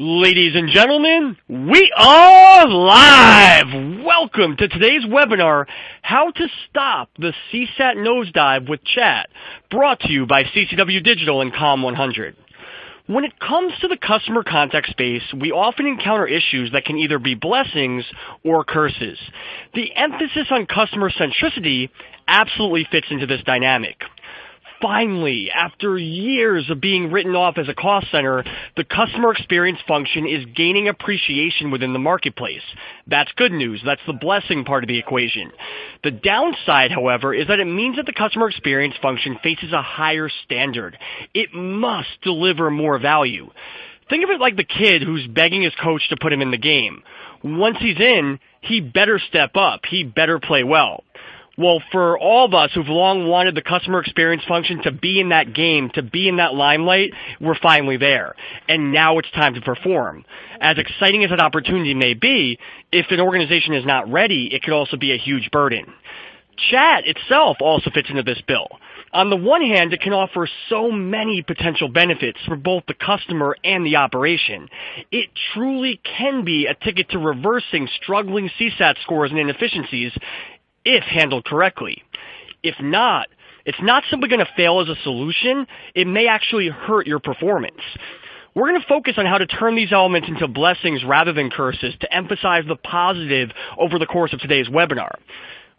Ladies and gentlemen, we are live! Welcome to today's webinar, How to Stop the CSAT Nosedive with Chat, brought to you by CCW Digital and Com100. When it comes to the customer contact space, we often encounter issues that can either be blessings or curses. The emphasis on customer centricity absolutely fits into this dynamic. Finally, after years of being written off as a cost center, the customer experience function is gaining appreciation within the marketplace. That's good news. That's the blessing part of the equation. The downside, however, is that it means that the customer experience function faces a higher standard. It must deliver more value. Think of it like the kid who's begging his coach to put him in the game. Once he's in, he better step up. He better play well. Well, for all of us who've long wanted the customer experience function to be in that game, to be in that limelight, we're finally there. And now it's time to perform. As exciting as that opportunity may be, if an organization is not ready, it could also be a huge burden. Chat itself also fits into this bill. On the one hand, it can offer so many potential benefits for both the customer and the operation. It truly can be a ticket to reversing struggling CSAT scores and inefficiencies if handled correctly. If not, it's not simply going to fail as a solution, it may actually hurt your performance. We're going to focus on how to turn these elements into blessings rather than curses to emphasize the positive over the course of today's webinar.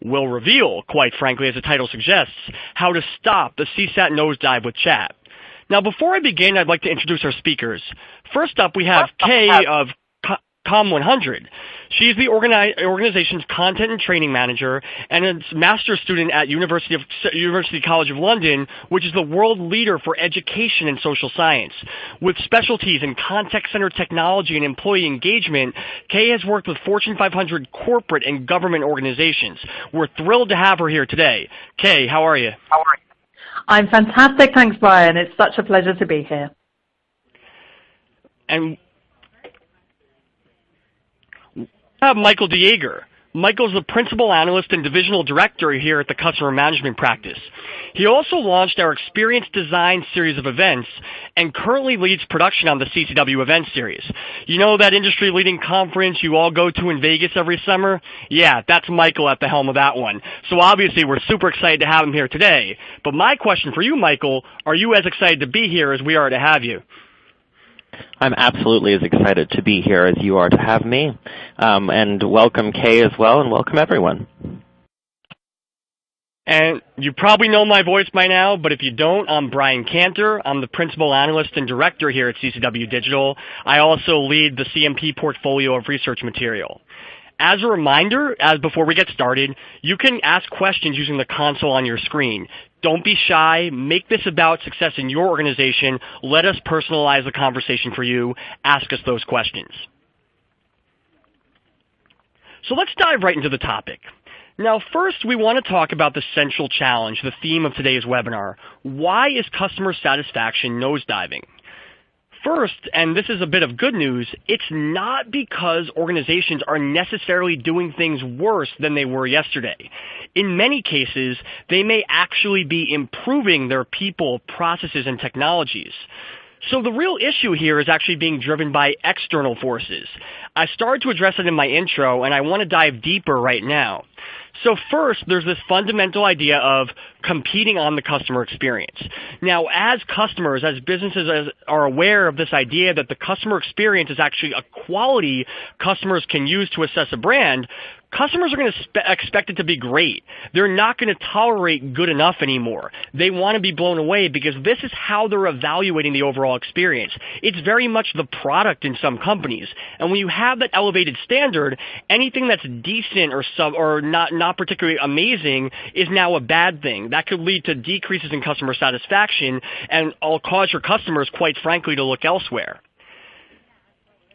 We'll reveal, quite frankly, as the title suggests, how to stop the CSAT nosedive with Chat. Now, before I begin, I'd like to introduce our speakers. First up, we have Kaye of Com100. She's the organization's content and training manager and a master's student at University College of London, which is the world leader for education and social science. With specialties in contact center technology and employee engagement, Kaye has worked with Fortune 500 corporate and government organizations. We're thrilled to have her here today. Kaye, how are you? I'm fantastic, thanks, Brian. It's such a pleasure to be here. And have Michael Dejager. Michael's the principal analyst and divisional director here at the customer management practice. He also launched our Experience Design series of events and currently leads production on the CCW event series. You know that industry-leading conference you all go to in Vegas every summer? Yeah, that's Michael at the helm of that one. So obviously we're super excited to have him here today. But my question for you, Michael, are you as excited to be here as we are to have you? I'm absolutely as excited to be here as you are to have me. And welcome Kaye as well, and welcome everyone. And you probably know my voice by now, but if you don't, I'm Brian Cantor. I'm the principal analyst and director here at CCW Digital. I also lead the CMP portfolio of research material. As a reminder, before we get started, you can ask questions using the console on your screen. Don't be shy. Make this about success in your organization. Let us personalize the conversation for you. Ask us those questions. So let's dive right into the topic. Now, first, we want to talk about the central challenge, the theme of today's webinar. Why is customer satisfaction nosediving? First, and this is a bit of good news, it's not because organizations are necessarily doing things worse than they were yesterday. In many cases, they may actually be improving their people, processes, and technologies. So the real issue here is actually being driven by external forces. I started to address it in my intro, and I want to dive deeper right now. So first, there's this fundamental idea of competing on the customer experience. Now, as customers, as businesses are aware of this idea that the customer experience is actually a quality customers can use to assess a brand, customers are going to expect it to be great. They're not going to tolerate good enough anymore. They want to be blown away because this is how they're evaluating the overall experience. It's very much the product in some companies. And when you have that elevated standard, anything that's decent or not particularly amazing is now a bad thing. That could lead to decreases in customer satisfaction and will cause your customers, quite frankly, to look elsewhere.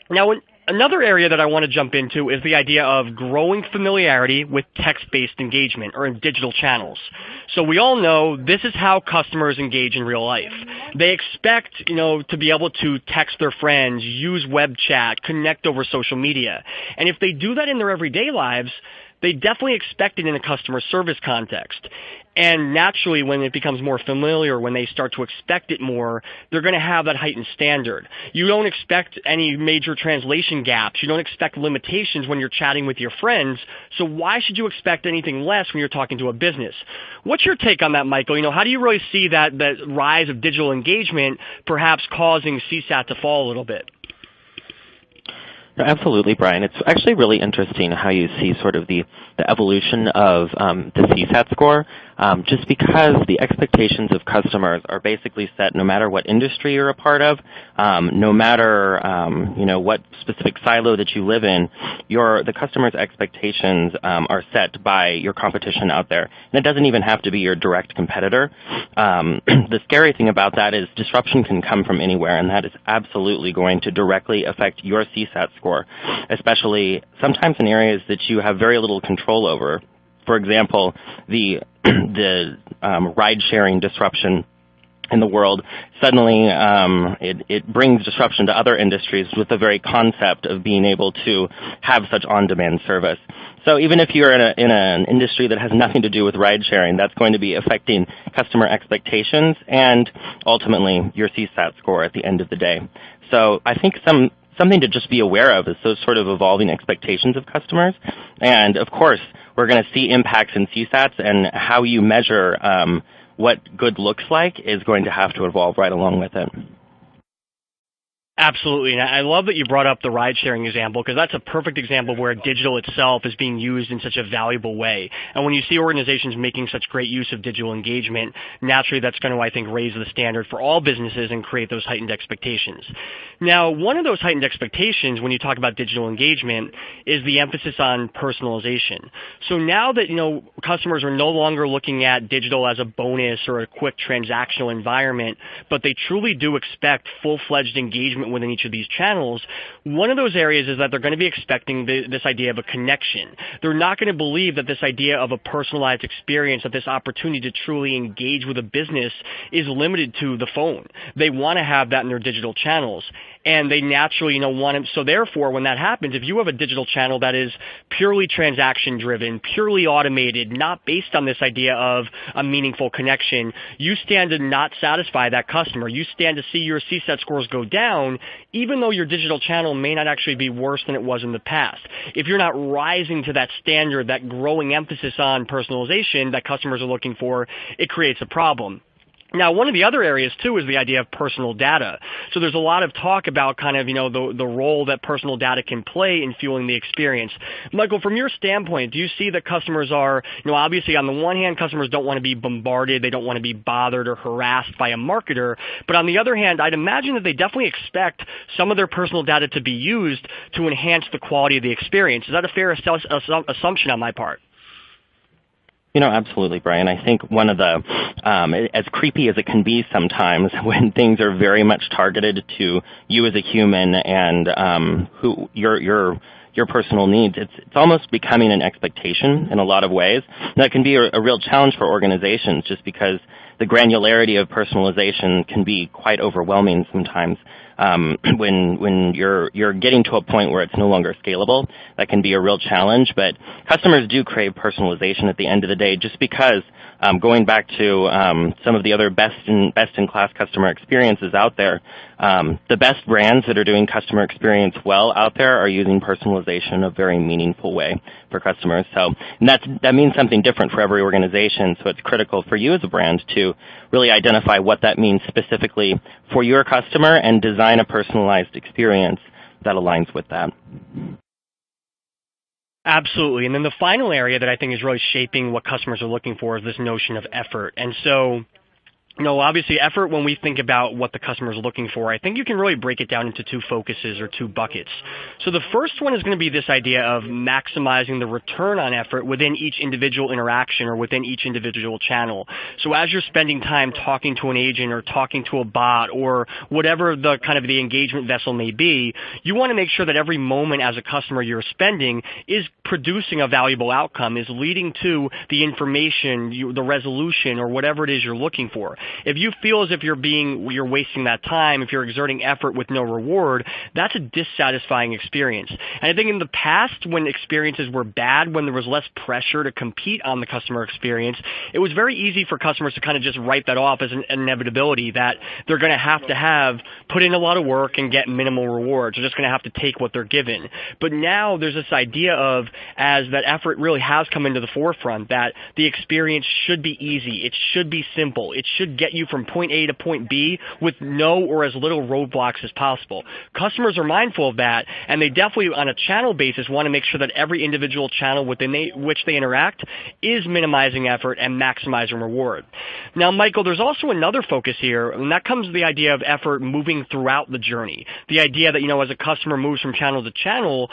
Now, another area that I want to jump into is the idea of growing familiarity with text-based engagement or in digital channels. So we all know this is how customers engage in real life. They expect, to be able to text their friends, use web chat, connect over social media. And if they do that in their everyday lives, they definitely expect it in a customer service context. And naturally, when it becomes more familiar, when they start to expect it more, they're going to have that heightened standard. You don't expect any major translation gaps. You don't expect limitations when you're chatting with your friends. So why should you expect anything less when you're talking to a business? What's your take on that, Michael? How do you really see that rise of digital engagement perhaps causing CSAT to fall a little bit? Absolutely, Brian. It's actually really interesting how you see sort of the evolution of the CSAT score, just because the expectations of customers are basically set no matter what industry you're a part of, no matter what specific silo that you live in. The customer's expectations are set by your competition out there, and it doesn't even have to be your direct competitor. The scary thing about that is disruption can come from anywhere, and that is absolutely going to directly affect your CSAT score, especially sometimes in areas that you have very little control over. For example, the ride-sharing disruption in the world, suddenly it brings disruption to other industries with the very concept of being able to have such on-demand service. So even if you're in an industry that has nothing to do with ride-sharing, that's going to be affecting customer expectations and ultimately your CSAT score at the end of the day. So I think something to just be aware of is those sort of evolving expectations of customers. And of course, we're going to see impacts in CSATs, and how you measure what good looks like is going to have to evolve right along with it. Absolutely, and I love that you brought up the ride-sharing example, because that's a perfect example where digital itself is being used in such a valuable way. And when you see organizations making such great use of digital engagement, naturally that's going to, I think, raise the standard for all businesses and create those heightened expectations. Now, one of those heightened expectations when you talk about digital engagement is the emphasis on personalization. So now that customers are no longer looking at digital as a bonus or a quick transactional environment, but they truly do expect full-fledged engagement within each of these channels, one of those areas is that they're going to be expecting this idea of a connection. They're not going to believe that this idea of a personalized experience, that this opportunity to truly engage with a business is limited to the phone. They want to have that in their digital channels. And they naturally, want it. So therefore, when that happens, if you have a digital channel that is purely transaction-driven, purely automated, not based on this idea of a meaningful connection, you stand to not satisfy that customer. You stand to see your CSAT scores go down, even though your digital channel may not actually be worse than it was in the past. If you're not rising to that standard, that growing emphasis on personalization that customers are looking for, it creates a problem. Now, one of the other areas, too, is the idea of personal data. So there's a lot of talk about kind of, the role that personal data can play in fueling the experience. Michael, from your standpoint, do you see that customers are, obviously on the one hand, customers don't want to be bombarded, they don't want to be bothered or harassed by a marketer, but on the other hand, I'd imagine that they definitely expect some of their personal data to be used to enhance the quality of the experience. Is that a fair assumption on my part? Absolutely, Brian. I think one of the, as creepy as it can be sometimes when things are very much targeted to you as a human and who your personal needs, it's almost becoming an expectation in a lot of ways. And that can be a real challenge for organizations just because the granularity of personalization can be quite overwhelming sometimes. When you're getting to a point where it's no longer scalable, that can be a real challenge. But customers do crave personalization at the end of the day, just because going back to some of the other best-in-class customer experiences out there, the best brands that are doing customer experience well out there are using personalization in a very meaningful way for customers. So that means something different for every organization. So it's critical for you as a brand to really identify what that means specifically for your customer and design a personalized experience that aligns with that. Absolutely. And then the final area that I think is really shaping what customers are looking for is this notion of effort. And so, obviously effort, when we think about what the customer is looking for, I think you can really break it down into two focuses or two buckets. So the first one is going to be this idea of maximizing the return on effort within each individual interaction or within each individual channel. So as you're spending time talking to an agent or talking to a bot or whatever the kind of the engagement vessel may be, you want to make sure that every moment as a customer you're spending is producing a valuable outcome, is leading to the information, the resolution, or whatever it is you're looking for. if you feel as if you're wasting that time, if you're exerting effort with no reward, that's a dissatisfying experience. And I think in the past, when experiences were bad, when there was less pressure to compete on the customer experience, it was very easy for customers to kind of just write that off as an inevitability, that they're going to have put in a lot of work and get minimal rewards. They're just going to have to take what they're given. But now there's this idea of, as that effort really has come into the forefront, that the experience should be easy. It should be simple. It should get you from point A to point B with no or as little roadblocks as possible. Customers are mindful of that, and they definitely, on a channel basis, want to make sure that every individual channel within which they interact is minimizing effort and maximizing reward. Now, Michael, there's also another focus here, and that comes to the idea of effort moving throughout the journey. The idea that, as a customer moves from channel to channel,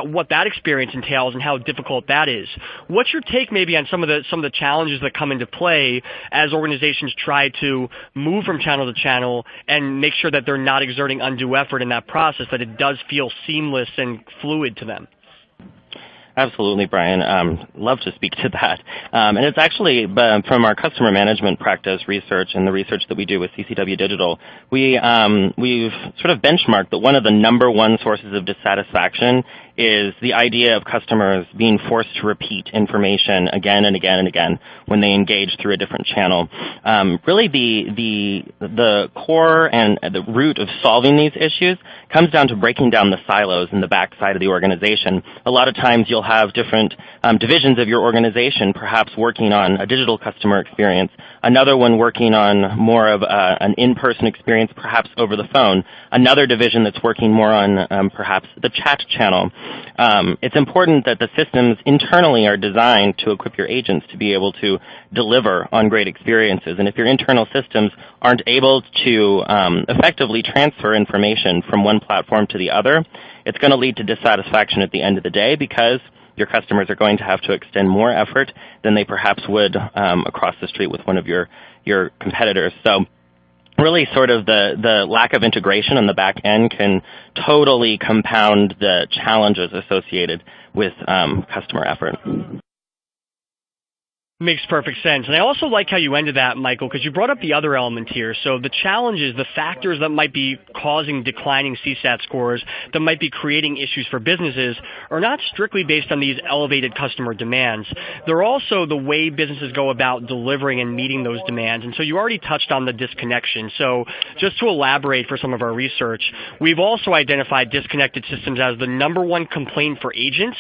what that experience entails and how difficult that is. What's your take maybe on some of the challenges that come into play as organizations try to move from channel to channel and make sure that they're not exerting undue effort in that process, that it does feel seamless and fluid to them? Absolutely, Brian. Love to speak to that. And it's actually from our customer management practice research and the research that we do with CCW Digital, we've sort of benchmarked that one of the number one sources of dissatisfaction is the idea of customers being forced to repeat information again and again and again when they engage through a different channel. Really, the core and the root of solving these issues comes down to breaking down the silos in the backside of the organization. A lot of times you'll have different divisions of your organization, perhaps working on a digital customer experience, another one working on more of an in-person experience, perhaps over the phone, another division that's working more on perhaps the chat channel. It's important that the systems internally are designed to equip your agents to be able to deliver on great experiences. And if your internal systems aren't able to effectively transfer information from one platform to the other, it's going to lead to dissatisfaction at the end of the day, because your customers are going to have to extend more effort than they perhaps would across the street with one of your competitors. So really, sort of the lack of integration on the back end can totally compound the challenges associated with customer effort. Makes perfect sense. And I also like how you ended that, Michael, because you brought up the other element here. So the challenges, the factors that might be causing declining CSAT scores, that might be creating issues for businesses, are not strictly based on these elevated customer demands. They're also the way businesses go about delivering and meeting those demands. And so you already touched on the disconnection. So just to elaborate for some of our research, we've also identified disconnected systems as the number one complaint for agents,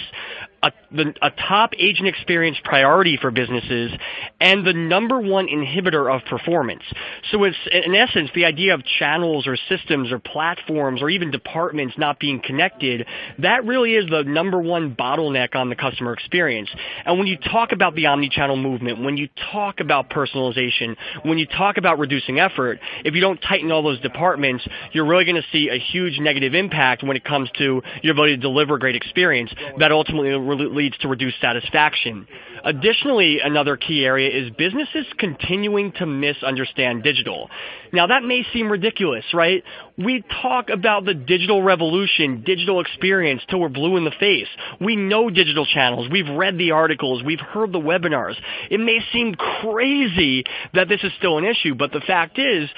a top agent experience priority for businesses, and the number one inhibitor of performance. So it's, in essence, the idea of channels or systems or platforms or even departments not being connected, that really is the number one bottleneck on the customer experience. And when you talk about the omnichannel movement, when you talk about personalization, when you talk about reducing effort, if you don't tighten all those departments, you're really going to see a huge negative impact when it comes to your ability to deliver a great experience that ultimately leads to reduced satisfaction. Additionally, another key area is businesses continuing to misunderstand digital. Now, that may seem ridiculous, right? We talk about the digital revolution, digital experience, till we're blue in the face. We know digital channels. We've read the articles. We've heard the webinars. It may seem crazy that this is still an issue, but the fact is,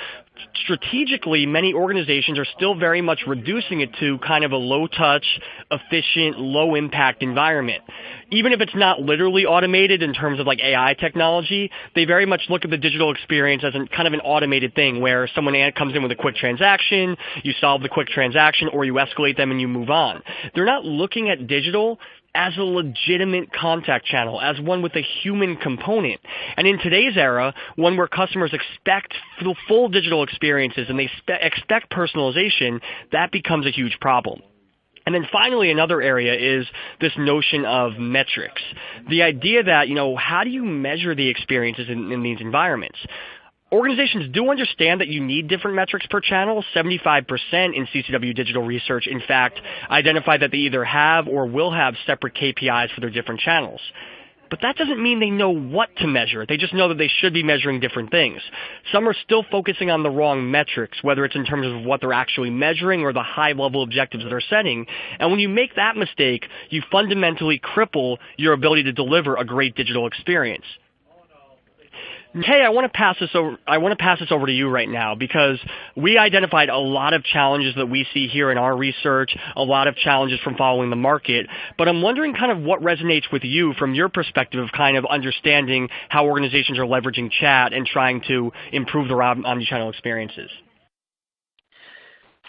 strategically, many organizations are still very much reducing it to kind of a low-touch, efficient, low-impact environment. Even if it's not literally automated in terms of like AI technology, they very much look at the digital experience as kind of an automated thing where someone comes in with a quick transaction, you solve the quick transaction, or you escalate them and you move on. They're not looking at digital as a legitimate contact channel, as one with a human component. And in today's era, one where customers expect full digital experiences and they expect personalization, that becomes a huge problem. And then finally, another area is this notion of metrics. The idea that, how do you measure the experiences in these environments? Organizations do understand that you need different metrics per channel. 75% in CCW Digital Research, in fact, identified that they either have or will have separate KPIs for their different channels. But that doesn't mean they know what to measure. They just know that they should be measuring different things. Some are still focusing on the wrong metrics, whether it's in terms of what they're actually measuring or the high-level objectives that they're setting. And when you make that mistake, you fundamentally cripple your ability to deliver a great digital experience. Kaye, I want to pass this over. I want to pass this over to you right now because we identified a lot of challenges that we see here in our research, a lot of challenges from following the market. But I'm wondering kind of what resonates with you from your perspective of kind of understanding how organizations are leveraging chat and trying to improve their omnichannel experiences.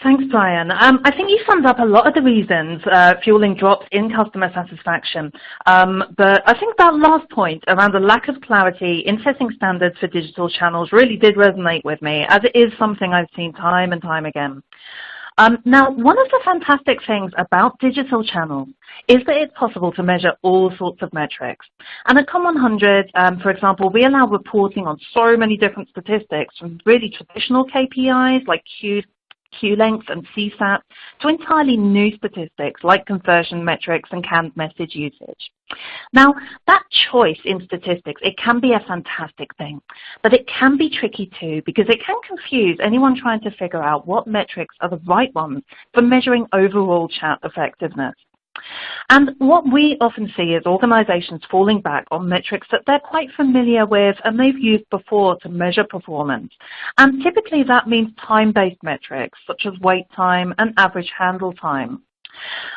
Thanks, Brian. I think you summed up a lot of the reasons fueling drops in customer satisfaction. But I think that last point around the lack of clarity in setting standards for digital channels really did resonate with me, as it is something I've seen time and time again. Now, one of the fantastic things about digital channels is that it's possible to measure all sorts of metrics. And at Com100, for example, we allow reporting on so many different statistics, from really traditional KPIs like queue length and CSAT to entirely new statistics like conversion metrics and canned message usage. Now, that choice in statistics, it can be a fantastic thing, but it can be tricky too because it can confuse anyone trying to figure out what metrics are the right ones for measuring overall chat effectiveness. And what we often see is organizations falling back on metrics that they're quite familiar with and they've used before to measure performance. And typically that means time-based metrics such as wait time and average handle time.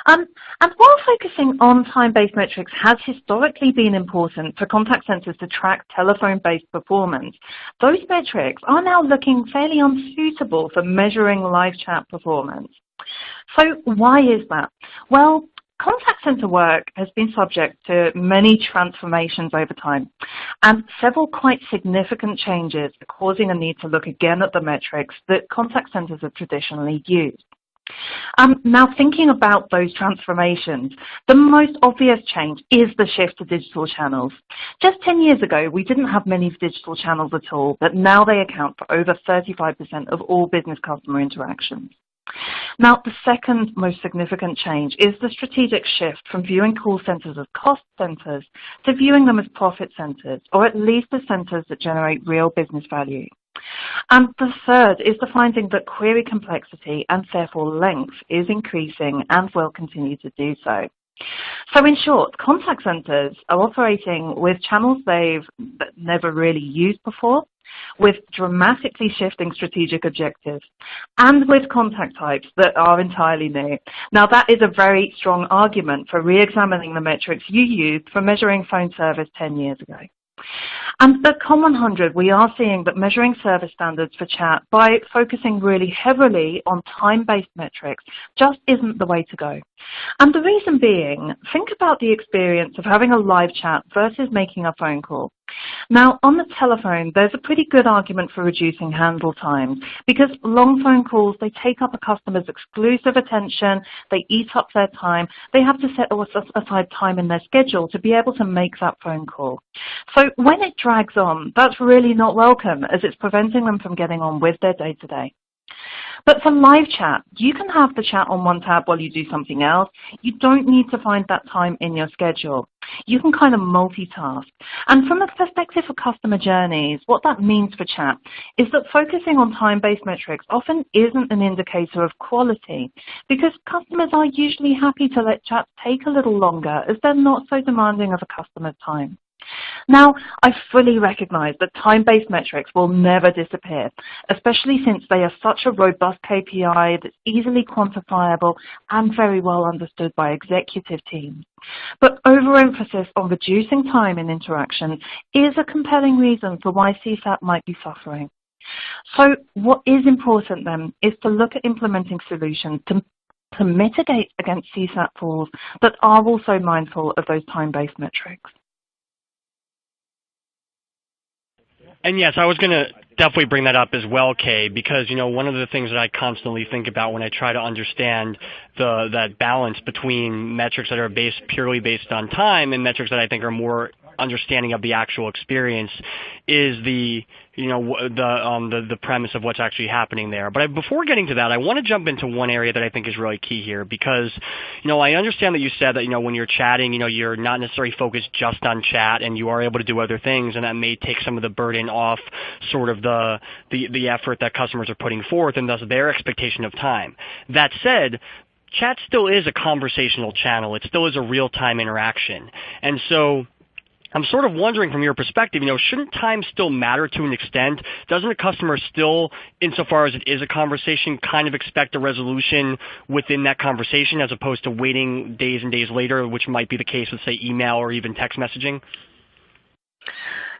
And while focusing on time-based metrics has historically been important for contact centers to track telephone-based performance, those metrics are now looking fairly unsuitable for measuring live chat performance. So why is that? Well, contact center work has been subject to many transformations over time, and several quite significant changes are causing a need to look again at the metrics that contact centers have traditionally used. Now, thinking about those transformations, the most obvious change is the shift to digital channels. Just 10 years ago, we didn't have many digital channels at all, but now they account for over 35% of all business customer interactions. Now, the second most significant change is the strategic shift from viewing call centers as cost centers to viewing them as profit centers, or at least as centers that generate real business value. And the third is the finding that query complexity and therefore length is increasing and will continue to do so. So in short, contact centers are operating with channels they've never really used before, with dramatically shifting strategic objectives, and with contact types that are entirely new. Now, that is a very strong argument for re-examining the metrics you used for measuring phone service 10 years ago. And at Com100, we are seeing that measuring service standards for chat by focusing really heavily on time-based metrics just isn't the way to go. And the reason being, think about the experience of having a live chat versus making a phone call. Now, on the telephone, there's a pretty good argument for reducing handle times because long phone calls, they take up a customer's exclusive attention, they eat up their time, they have to set aside time in their schedule to be able to make that phone call. So when it drags on, that's really not welcome as it's preventing them from getting on with their day-to-day. But for live chat, you can have the chat on one tab while you do something else. You don't need to find that time in your schedule. You can kind of multitask. And from the perspective of customer journeys, what that means for chat is that focusing on time-based metrics often isn't an indicator of quality because customers are usually happy to let chats take a little longer as they're not so demanding of a customer's time. Now, I fully recognize that time-based metrics will never disappear, especially since they are such a robust KPI that's easily quantifiable and very well understood by executive teams. But overemphasis on reducing time in interaction is a compelling reason for why CSAT might be suffering. So what is important then is to look at implementing solutions to mitigate against CSAT falls that are also mindful of those time-based metrics. And yes, I was going to definitely bring that up as well, Kaye, because, you know, one of the things that I constantly think about when I try to understand that balance between metrics that are purely based on time and metrics that I think are more understanding of the actual experience is the premise of what's actually happening there. But before getting to that, I want to jump into one area that I think is really key here because, you know, I understand that you said that, you know, when you're chatting, you know, you're not necessarily focused just on chat and you are able to do other things, and that may take some of the burden off sort of the effort that customers are putting forth and thus their expectation of time. That said, chat still is a conversational channel. It still is a real-time interaction. And so I'm sort of wondering from your perspective, shouldn't time still matter to an extent? Doesn't a customer still, insofar as it is a conversation, kind of expect a resolution within that conversation as opposed to waiting days and days later, which might be the case with, say, email or even text messaging?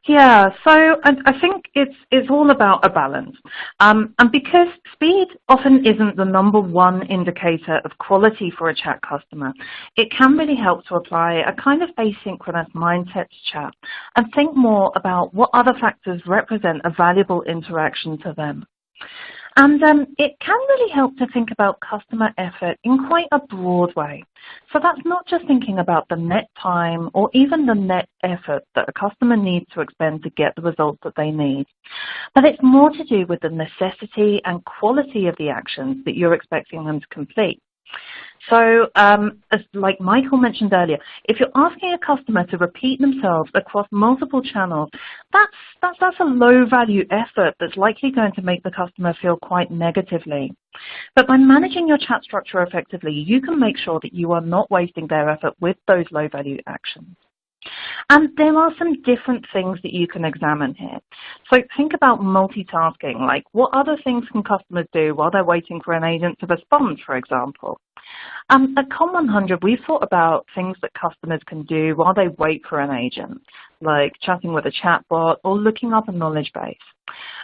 Yeah, so I think it's all about a balance. And because speed often isn't the number one indicator of quality for a chat customer, it can really help to apply a kind of asynchronous mindset to chat and think more about what other factors represent a valuable interaction to them. And it can really help to think about customer effort in quite a broad way. So that's not just thinking about the net time or even the net effort that a customer needs to expend to get the results that they need, but it's more to do with the necessity and quality of the actions that you're expecting them to complete. So, as like Michael mentioned earlier, if you're asking a customer to repeat themselves across multiple channels, that's a low-value effort that's likely going to make the customer feel quite negatively. But by managing your chat structure effectively, you can make sure that you are not wasting their effort with those low-value actions. And there are some different things that you can examine here. So think about multitasking, like what other things can customers do while they're waiting for an agent to respond, for example. At Com100, we've thought about things that customers can do while they wait for an agent, like chatting with a chatbot or looking up a knowledge base.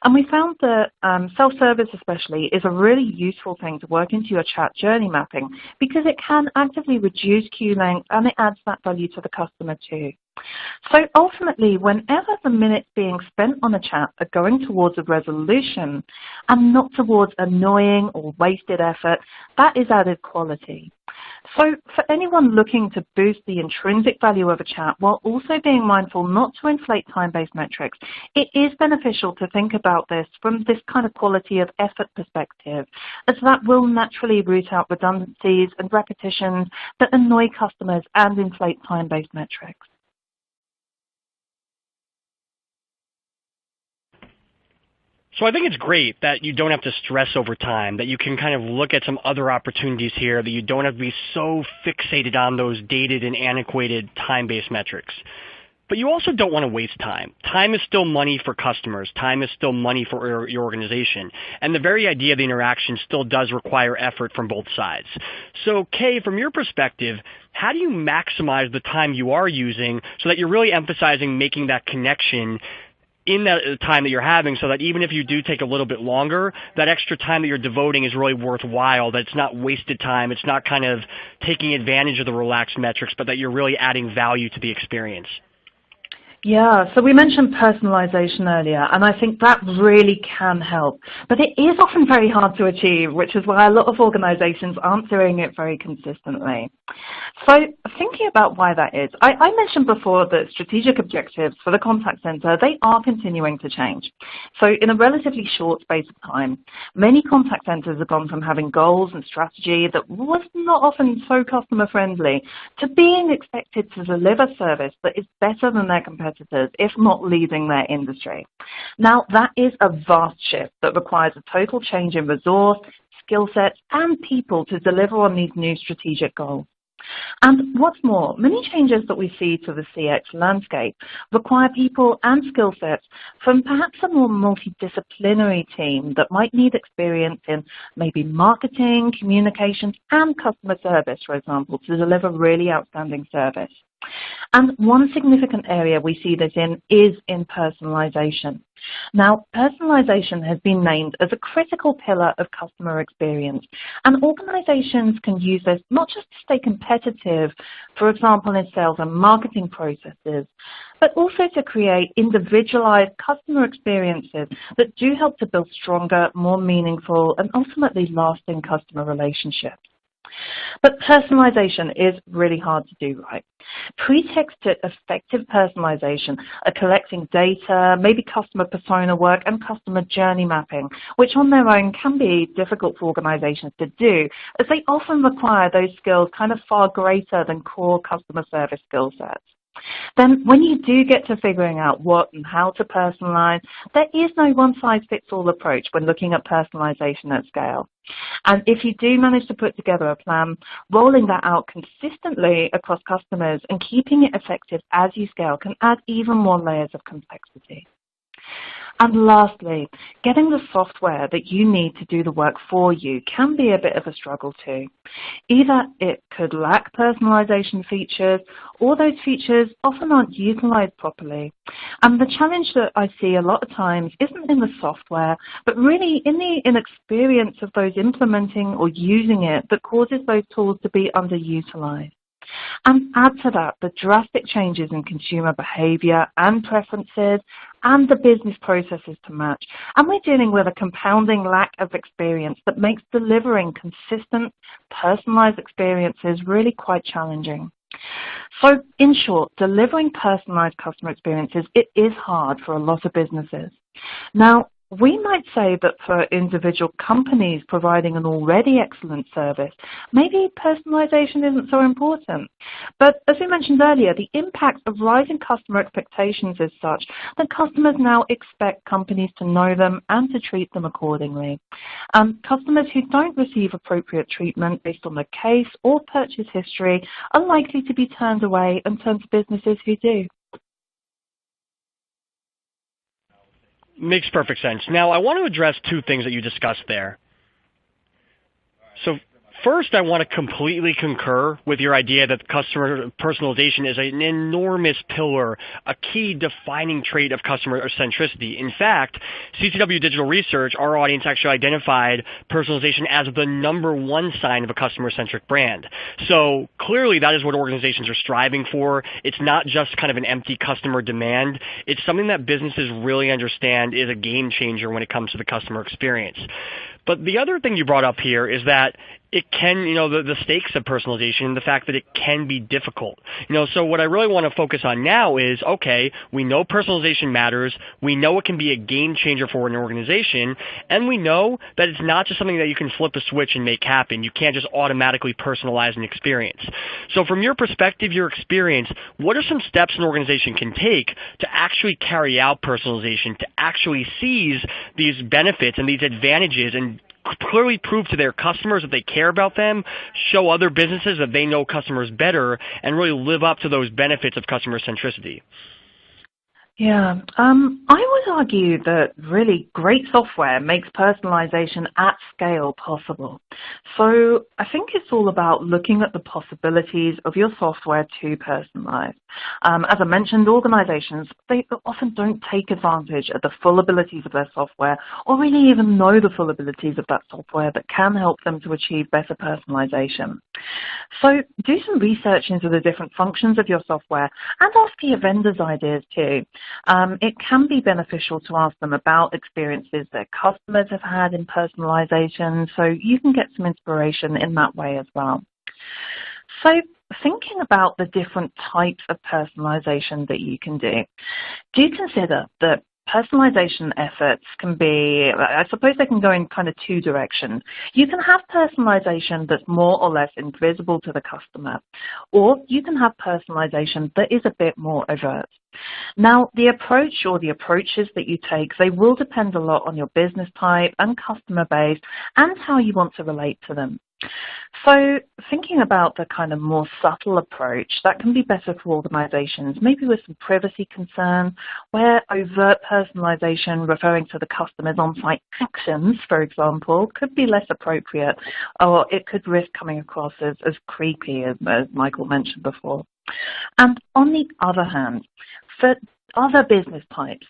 And we found that self-service especially is a really useful thing to work into your chat journey mapping because it can actively reduce queue length and it adds that value to the customer too. So ultimately, whenever the minutes being spent on a chat are going towards a resolution and not towards annoying or wasted effort, that is added quality. So for anyone looking to boost the intrinsic value of a chat while also being mindful not to inflate time-based metrics, it is beneficial to think about this from this kind of quality of effort perspective, as that will naturally root out redundancies and repetitions that annoy customers and inflate time-based metrics. So I think it's great that you don't have to stress over time, that you can kind of look at some other opportunities here, that you don't have to be so fixated on those dated and antiquated time-based metrics. But you also don't want to waste time. Time is still money for customers. Time is still money for your organization. And the very idea of the interaction still does require effort from both sides. So, Kaye, from your perspective, how do you maximize the time you are using so that you're really emphasizing making that connection in that time that you're having, so that even if you do take a little bit longer, that extra time that you're devoting is really worthwhile, that it's not wasted time, it's not kind of taking advantage of the relaxed metrics, but that you're really adding value to the experience? Yeah, so we mentioned personalization earlier, and I think that really can help. But it is often very hard to achieve, which is why a lot of organizations aren't doing it very consistently. So thinking about why that is, I mentioned before that strategic objectives for the contact center, they are continuing to change. So in a relatively short space of time, many contact centers have gone from having goals and strategy that was not often so customer friendly to being expected to deliver service that is better than their competitors, if not leading their industry. Now, that is a vast shift that requires a total change in resource, skill sets, and people to deliver on these new strategic goals. And what's more, many changes that we see to the CX landscape require people and skill sets from perhaps a more multidisciplinary team that might need experience in maybe marketing, communications, and customer service, for example, to deliver really outstanding service. And one significant area we see this in is in personalization. Now, personalization has been named as a critical pillar of customer experience, and organizations can use this not just to stay competitive, for example, in sales and marketing processes, but also to create individualized customer experiences that do help to build stronger, more meaningful, and ultimately lasting customer relationships. But personalization is really hard to do right. Pretext to effective personalization are collecting data, maybe customer persona work, and customer journey mapping, which on their own can be difficult for organizations to do, as they often require those skills kind of far greater than core customer service skill sets. Then when you do get to figuring out what and how to personalize, there is no one-size-fits-all approach when looking at personalization at scale. And if you do manage to put together a plan, rolling that out consistently across customers and keeping it effective as you scale can add even more layers of complexity. And lastly, getting the software that you need to do the work for you can be a bit of a struggle too. Either it could lack personalization features, or those features often aren't utilized properly. And the challenge that I see a lot of times isn't in the software, but really in the inexperience of those implementing or using it that causes those tools to be underutilized. And add to that the drastic changes in consumer behavior and preferences and the business processes to match. And we're dealing with a compounding lack of experience that makes delivering consistent, personalized experiences really quite challenging. So in short, delivering personalized customer experiences, it is hard for a lot of businesses. Now, we might say that for individual companies providing an already excellent service, maybe personalization isn't so important. But as we mentioned earlier, the impact of rising customer expectations is such that customers now expect companies to know them and to treat them accordingly. Customers who don't receive appropriate treatment based on their case or purchase history are likely to be turned away and turn to businesses who do. Makes perfect sense. Now, I want to address two things that you discussed there. So first, I want to completely concur with your idea that customer personalization is an enormous pillar, a key defining trait of customer centricity. In fact, CCW Digital Research, our audience actually identified personalization as the #1 sign of a customer-centric brand. So clearly that is what organizations are striving for. It's not just kind of an empty customer demand. It's something that businesses really understand is a game changer when it comes to the customer experience. But the other thing you brought up here is that it can, the stakes of personalization, the fact that it can be difficult. So what I really want to focus on now is, okay, we know personalization matters, we know it can be a game changer for an organization, and we know that it's not just something that you can flip a switch and make happen. You can't just automatically personalize an experience. So from your perspective, your experience, what are some steps an organization can take to actually carry out personalization, to actually seize these benefits and these advantages and clearly prove to their customers that they care about them, show other businesses that they know customers better, and really live up to those benefits of customer centricity? Yeah, I would argue that really great software makes personalization at scale possible. So I think it's all about looking at the possibilities of your software to personalize. As I mentioned, organizations, they often don't take advantage of the full abilities of their software or really even know the full abilities of that software that can help them to achieve better personalization. So do some research into the different functions of your software and ask your vendors' ideas too. It can be beneficial to ask them about experiences their customers have had in personalization, so you can get some inspiration in that way as well. So thinking about the different types of personalization that you can do consider that personalization efforts can be, I suppose they can go in kind of two directions. You can have personalization that's more or less invisible to the customer, or you can have personalization that is a bit more overt. Now, the approach or the approaches that you take, they will depend a lot on your business type and customer base and how you want to relate to them. So thinking about the kind of more subtle approach, that can be better for organizations, maybe with some privacy concerns, where overt personalization referring to the customer's on-site actions, for example, could be less appropriate, or it could risk coming across as creepy, as Michael mentioned before. And on the other hand, for other business types,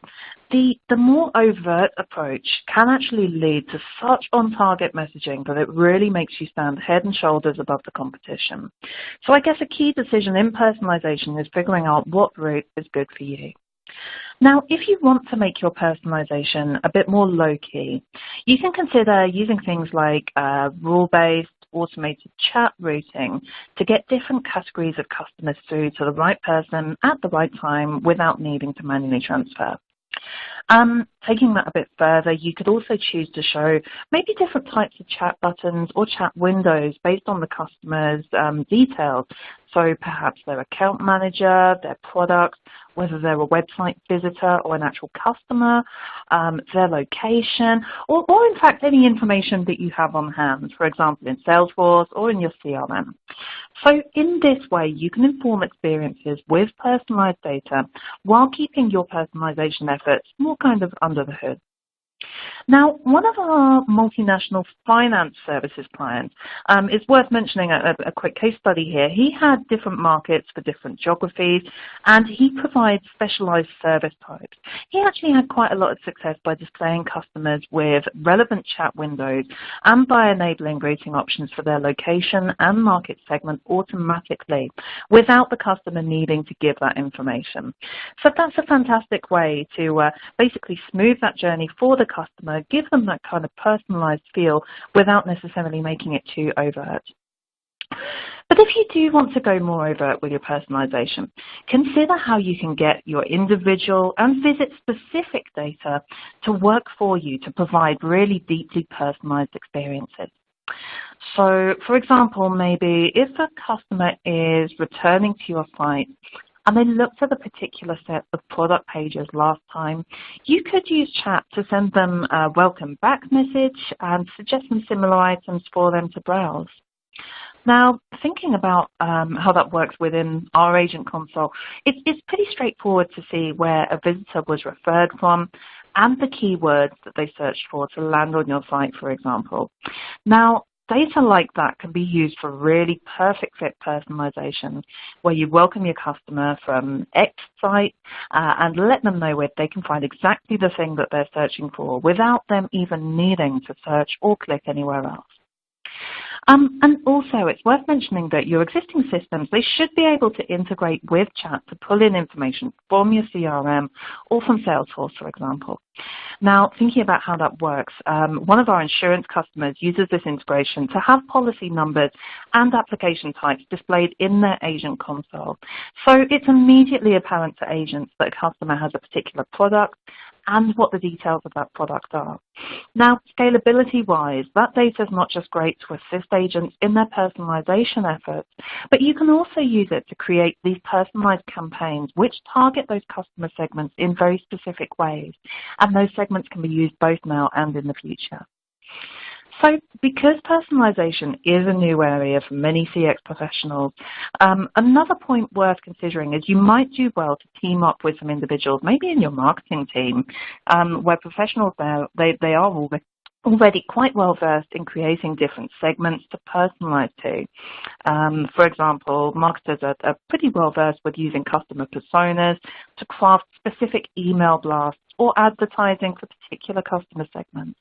the more overt approach can actually lead to such on-target messaging that it really makes you stand head and shoulders above the competition. So I guess a key decision in personalization is figuring out what route is good for you. Now, if you want to make your personalization a bit more low-key, you can consider using things like rule-based, automated chat routing to get different categories of customers through to the right person at the right time without needing to manually transfer. Taking that a bit further, you could also choose to show maybe different types of chat buttons or chat windows based on the customer's details. So perhaps their account manager, their product, whether they're a website visitor or an actual customer, their location, or in fact any information that you have on hand, for example in Salesforce or in your CRM. So in this way, you can inform experiences with personalized data while keeping your personalization efforts more kind of under the hood. Now, one of our multinational finance services clients, it's worth mentioning a quick case study here. He had different markets for different geographies, and he provides specialized service types. He actually had quite a lot of success by displaying customers with relevant chat windows and by enabling routing options for their location and market segment automatically without the customer needing to give that information. So that's a fantastic way to basically smooth that journey for the customer, give them that kind of personalized feel without necessarily making it too overt. But if you do want to go more overt with your personalization, consider how you can get your individual and visit-specific data to work for you to provide really deeply personalized experiences. So, for example, maybe if a customer is returning to your site and they looked at a particular set of product pages last time, you could use Chat to send them a welcome back message and suggest some similar items for them to browse. Now, thinking about how that works within our agent console, it's pretty straightforward to see where a visitor was referred from and the keywords that they searched for to land on your site, for example. Now, data like that can be used for really perfect fit personalization, where you welcome your customer from X site and let them know where they can find exactly the thing that they're searching for without them even needing to search or click anywhere else. And also, it's worth mentioning that your existing systems, they should be able to integrate with Chat to pull in information from your CRM or from Salesforce, for example. Now, thinking about how that works, one of our insurance customers uses this integration to have policy numbers and application types displayed in their agent console. So it's immediately apparent to agents that a customer has a particular product and what the details of that product are. Now, scalability-wise, that data is not just great to assist agents in their personalization efforts, but you can also use it to create these personalized campaigns which target those customer segments in very specific ways. And those segments can be used both now and in the future. So because personalization is a new area for many CX professionals, another point worth considering is you might do well to team up with some individuals, maybe in your marketing team, where professionals there, they are already quite well versed in creating different segments to personalize to. For example, marketers are pretty well versed with using customer personas to craft specific email blasts or advertising for particular customer segments.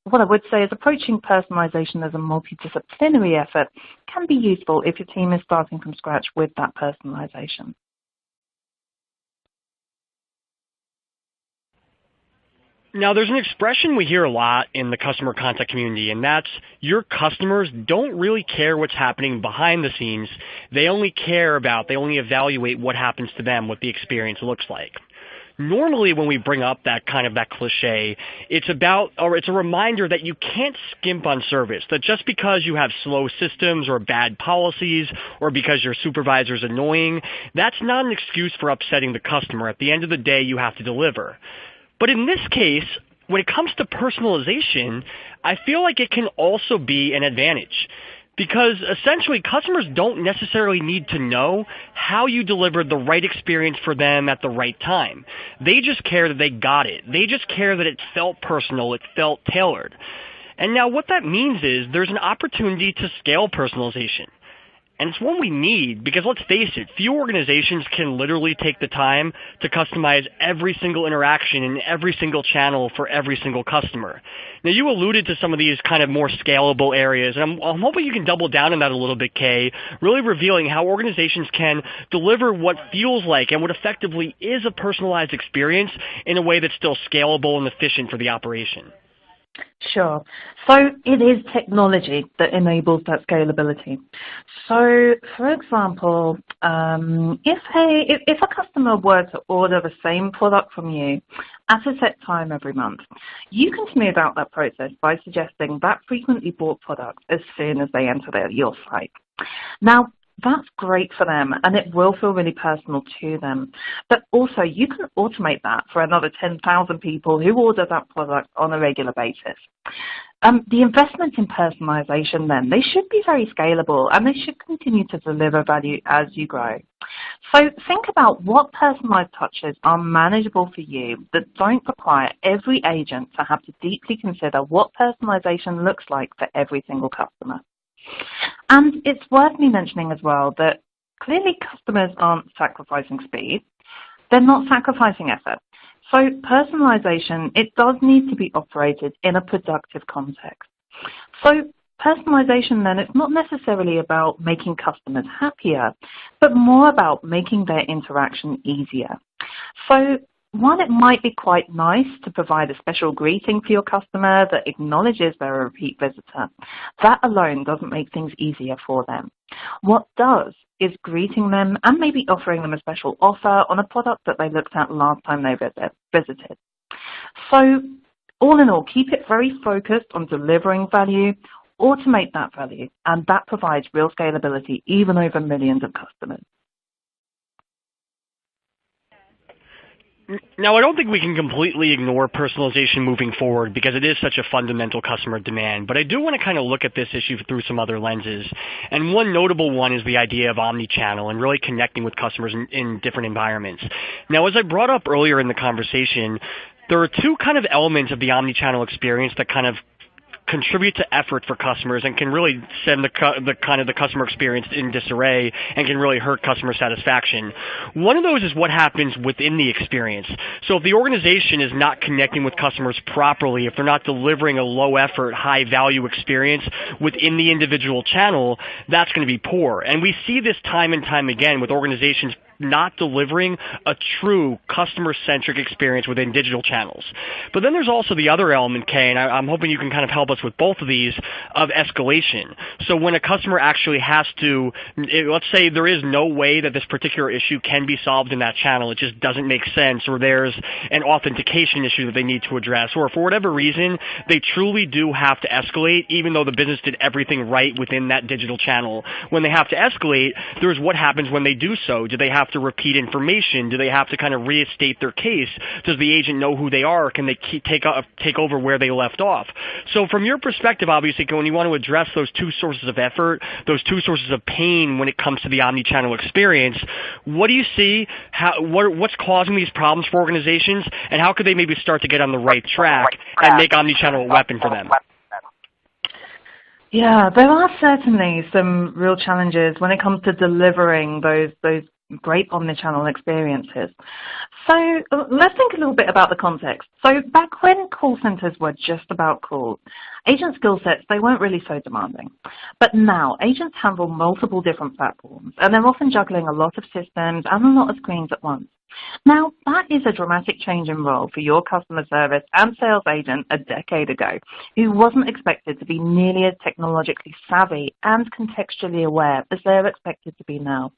What I would say is approaching personalization as a multidisciplinary effort can be useful if your team is starting from scratch with that personalization. Now, there's an expression we hear a lot in the customer contact community, and that's your customers don't really care what's happening behind the scenes. They only evaluate what happens to them, what the experience looks like. Normally, when we bring up that cliche, it's a reminder that you can't skimp on service, that just because you have slow systems or bad policies or because your supervisor's annoying, that's not an excuse for upsetting the customer. At the end of the day, you have to deliver. But in this case, when it comes to personalization, I feel like it can also be an advantage. Because essentially, customers don't necessarily need to know how you delivered the right experience for them at the right time. They just care that they got it. They just care that it felt personal, it felt tailored. And now what that means is there's an opportunity to scale personalization. And it's one we need because, let's face it, few organizations can literally take the time to customize every single interaction in every single channel for every single customer. Now, you alluded to some of these kind of more scalable areas, and I'm hoping you can double down on that a little bit, Kaye, really revealing how organizations can deliver what feels like and what effectively is a personalized experience in a way that's still scalable and efficient for the operation. Sure. So it is technology that enables that scalability. So, for example, if a customer were to order the same product from you at a set time every month, you can smooth out that process by suggesting that frequently bought product as soon as they enter your site. Now, that's great for them, and it will feel really personal to them. But also, you can automate that for another 10,000 people who order that product on a regular basis. The investments in personalization, then, they should be very scalable, and they should continue to deliver value as you grow. So think about what personalized touches are manageable for you that don't require every agent to have to deeply consider what personalization looks like for every single customer. And it's worth me mentioning as well that clearly customers aren't sacrificing speed. They're not sacrificing effort. So personalization, it does need to be operated in a productive context. So personalization then, it's not necessarily about making customers happier, but more about making their interaction easier. So while it might be quite nice to provide a special greeting for your customer that acknowledges they're a repeat visitor, that alone doesn't make things easier for them. What does is greeting them and maybe offering them a special offer on a product that they looked at last time they visited. So all in all, keep it very focused on delivering value, automate that value, and that provides real scalability even over millions of customers. Now, I don't think we can completely ignore personalization moving forward because it is such a fundamental customer demand, but I do want to kind of look at this issue through some other lenses. And one notable one is the idea of omnichannel and really connecting with customers in different environments. Now, as I brought up earlier in the conversation, there are two kind of elements of the omnichannel experience that kind of contribute to effort for customers and can really send the customer experience in disarray and can really hurt customer satisfaction. One of those is what happens within the experience. So if the organization is not connecting with customers properly, if they're not delivering a low effort, high value experience within the individual channel, that's going to be poor. And we see this time and time again with organizations not delivering a true customer-centric experience within digital channels. But then there's also the other element, Kaye, and I'm hoping you can kind of help us with both of these, of escalation. So when a customer actually has to, let's say there is no way that this particular issue can be solved in that channel, it just doesn't make sense, or there's an authentication issue that they need to address, or for whatever reason, they truly do have to escalate, even though the business did everything right within that digital channel. When they have to escalate, there's what happens when they do so. Do they have to repeat information? Do they have to kind of restate their case? Does the agent know who they are? Can they take over where they left off? So from your perspective, obviously, when you want to address those two sources of effort, those two sources of pain when it comes to the omnichannel experience, what do you see? What's causing these problems for organizations, and how could they maybe start to get on the right track and make omnichannel a weapon for them? Yeah, there are certainly some real challenges when it comes to delivering those great omnichannel experiences. So let's think a little bit about the context. So back when call centers were just about calls, agent skill sets, they weren't really so demanding. But now agents handle multiple different platforms, and they're often juggling a lot of systems and a lot of screens at once. Now, that is a dramatic change in role for your customer service and sales agent a decade ago, who wasn't expected to be nearly as technologically savvy and contextually aware as they're expected to be now.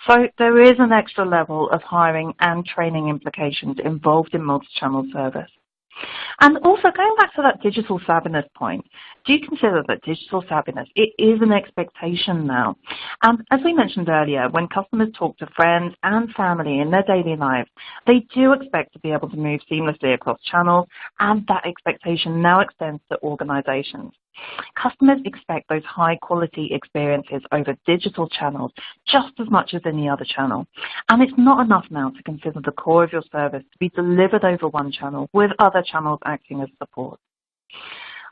So there is an extra level of hiring and training implications involved in multi-channel service. And also, going back to that digital savviness point, do you consider that digital savviness, it is an expectation now? And as we mentioned earlier, when customers talk to friends and family in their daily lives, they do expect to be able to move seamlessly across channels, and that expectation now extends to organizations. Customers expect those high-quality experiences over digital channels just as much as any other channel. And it's not enough now to consider the core of your service to be delivered over one channel with other channels acting as support.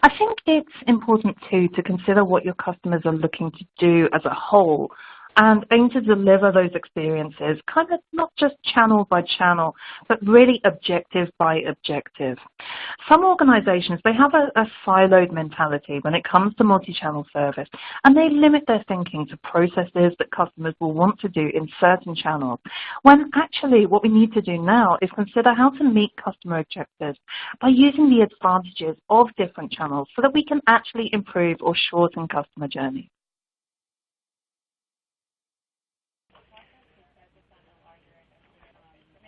I think it's important, too, to consider what your customers are looking to do as a whole and aim to deliver those experiences kind of not just channel by channel, but really objective by objective. Some organizations, they have a siloed mentality when it comes to multi-channel service, and they limit their thinking to processes that customers will want to do in certain channels, when actually what we need to do now is consider how to meet customer objectives by using the advantages of different channels so that we can actually improve or shorten customer journey.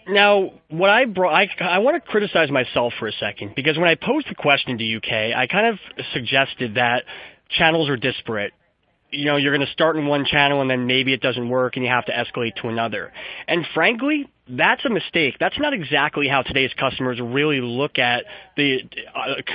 Now, what I want to criticize myself for a second, because when I posed the question to UK, I kind of suggested that channels are disparate. You know, you're going to start in one channel and then maybe it doesn't work and you have to escalate to another. And frankly, that's a mistake. That's not exactly how today's customers really look at the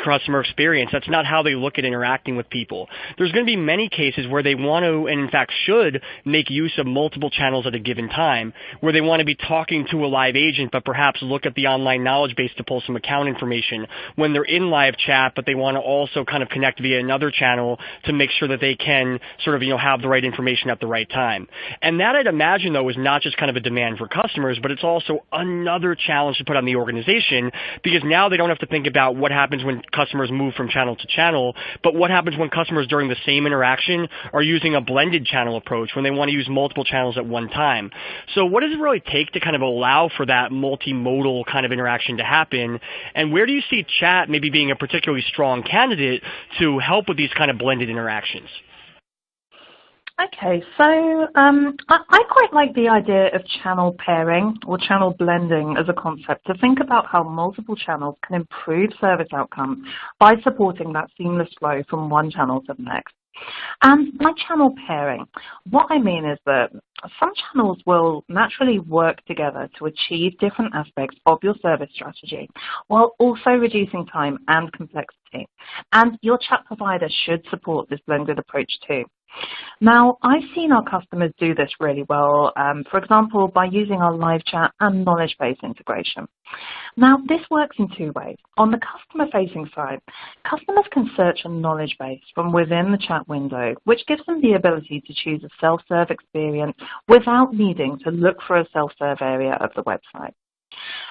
customer experience. That's not how they look at interacting with people. There's going to be many cases where they want to, and in fact should, make use of multiple channels at a given time, where they want to be talking to a live agent, but perhaps look at the online knowledge base to pull some account information when they're in live chat, but they want to also kind of connect via another channel to make sure that they can sort of, have the right information at the right time. And that, I'd imagine, though, is not just kind of a demand for customers, but it's also another challenge to put on the organization, because now they don't have to think about what happens when customers move from channel to channel, but what happens when customers during the same interaction are using a blended channel approach, when they want to use multiple channels at one time. So what does it really take to kind of allow for that multimodal kind of interaction to happen? And where do you see chat maybe being a particularly strong candidate to help with these kind of blended interactions? Okay, so I quite like the idea of channel pairing or channel blending as a concept, to think about how multiple channels can improve service outcomes by supporting that seamless flow from one channel to the next. And by channel pairing, what I mean is that some channels will naturally work together to achieve different aspects of your service strategy, while also reducing time and complexity. And your chat provider should support this blended approach too. Now, I've seen our customers do this really well, for example, by using our live chat and knowledge base integration. Now, this works in two ways. On the customer-facing side, customers can search a knowledge base from within the chat window, which gives them the ability to choose a self-serve experience without needing to look for a self-serve area of the website.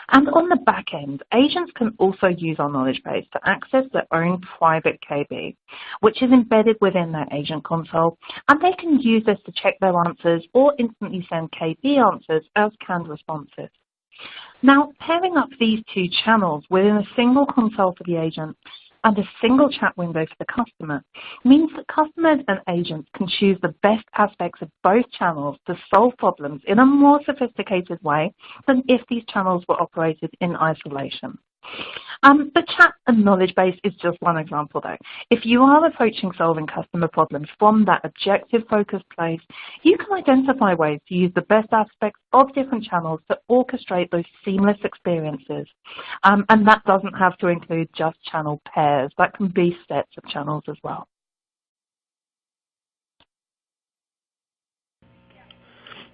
And on the back end, agents can also use our knowledge base to access their own private KB, which is embedded within their agent console, and they can use this to check their answers or instantly send KB answers as canned responses. Now, pairing up these two channels within a single console for the agent and a single chat window for the customer means that customers and agents can choose the best aspects of both channels to solve problems in a more sophisticated way than if these channels were operated in isolation. The chat and knowledge base is just one example though. If you are approaching solving customer problems from that objective focused place, you can identify ways to use the best aspects of different channels to orchestrate those seamless experiences. And that doesn't have to include just channel pairs. That can be sets of channels as well.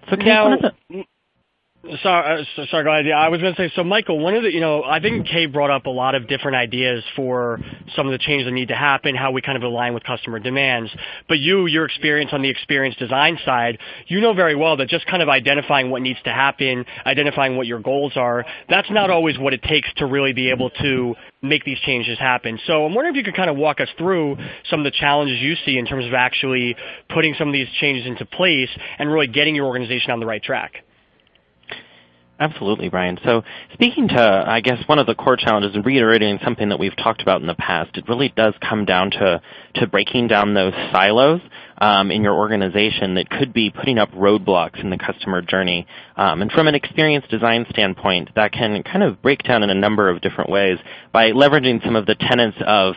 So now, Sorry, go ahead. I was going to say, so Michael, one of the, I think Kaye brought up a lot of different ideas for some of the changes that need to happen, how we kind of align with customer demands. But your experience on the experience design side, you know very well that just kind of identifying what needs to happen, identifying what your goals are, that's not always what it takes to really be able to make these changes happen. So I'm wondering if you could kind of walk us through some of the challenges you see in terms of actually putting some of these changes into place and really getting your organization on the right track. Absolutely, Brian. So speaking to, I guess, one of the core challenges and reiterating something that we've talked about in the past, it really does come down to breaking down those silos in your organization that could be putting up roadblocks in the customer journey. And from an experience design standpoint, that can kind of break down in a number of different ways by leveraging some of the tenets of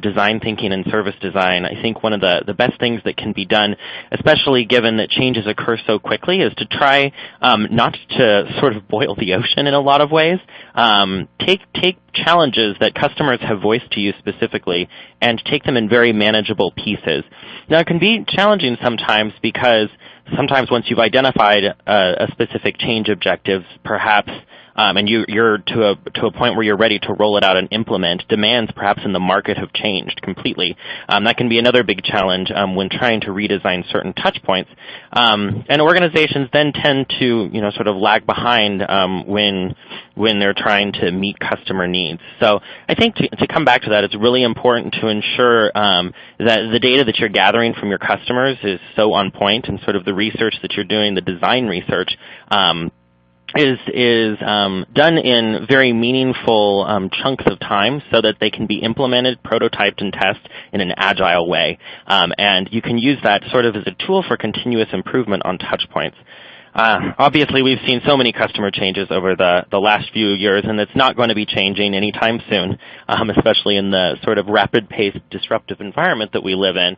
design thinking and service design. I think one of the best things that can be done, especially given that changes occur so quickly, is to try not to sort of boil the ocean in a lot of ways. Take challenges that customers have voiced to you specifically and take them in very manageable pieces. Now, it can be challenging sometimes because sometimes once you've identified a specific change objectives, perhaps and you're to a point where you're ready to roll it out and implement, demands perhaps in the market have changed completely. That can be another big challenge when trying to redesign certain touch points. And organizations then tend to sort of lag behind when they're trying to meet customer needs. So I think to come back to that, it's really important to ensure that the data that you're gathering from your customers is so on point, and sort of the research that you're doing, the design research, is done in very meaningful chunks of time so that they can be implemented, prototyped, and tested in an agile way. And you can use that sort of as a tool for continuous improvement on touch points. Obviously, we've seen so many customer changes over the last few years, and it's not going to be changing anytime soon, especially in the sort of rapid-paced, disruptive environment that we live in.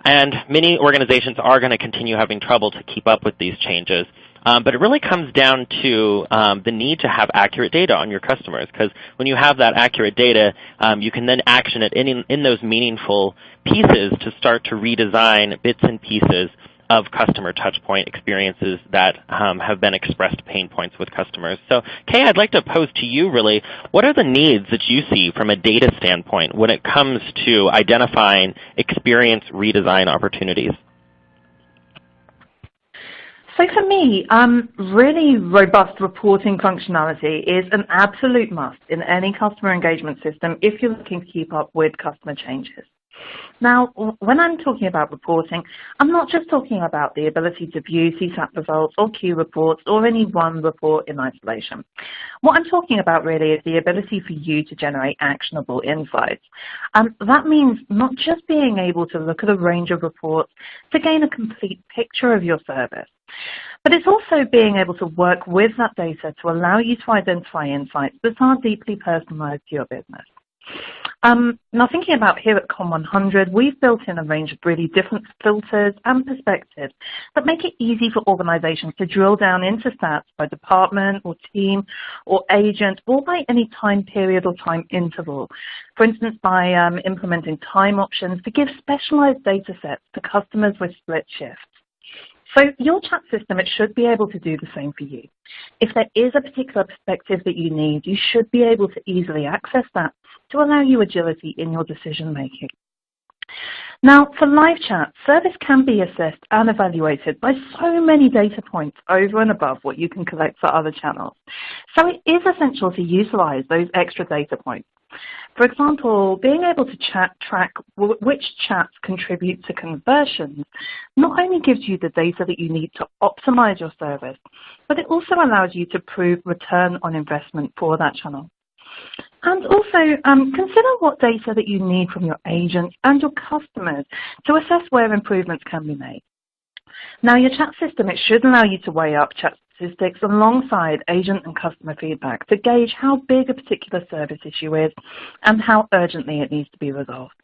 And many organizations are going to continue having trouble to keep up with these changes. But it really comes down to the need to have accurate data on your customers, because when you have that accurate data, you can then action it in those meaningful pieces to start to redesign bits and pieces of customer touchpoint experiences that have been expressed pain points with customers. So, Kaye, I'd like to pose to you really, what are the needs that you see from a data standpoint when it comes to identifying experience redesign opportunities? So for me, really robust reporting functionality is an absolute must in any customer engagement system if you're looking to keep up with customer changes. Now, when I'm talking about reporting, I'm not just talking about the ability to view CSAT results or Q reports or any one report in isolation. What I'm talking about really is the ability for you to generate actionable insights. That means not just being able to look at a range of reports to gain a complete picture of your service, but it's also being able to work with that data to allow you to identify insights that are deeply personalized to your business. Now, thinking about here at Com100, we've built in a range of really different filters and perspectives that make it easy for organizations to drill down into stats by department or team or agent or by any time period or time interval. For instance, by implementing time options to give specialized data sets to customers with split shifts. So your chat system, it should be able to do the same for you. If there is a particular perspective that you need, you should be able to easily access that to allow you agility in your decision making. Now, for live chat, service can be assessed and evaluated by so many data points over and above what you can collect for other channels. So it is essential to utilize those extra data points. For example, being able to track which chats contribute to conversions not only gives you the data that you need to optimize your service, but it also allows you to prove return on investment for that channel. And also consider what data that you need from your agents and your customers to assess where improvements can be made. Now, your chat system, it should allow you to weigh up chat statistics alongside agent and customer feedback to gauge how big a particular service issue is and how urgently it needs to be resolved.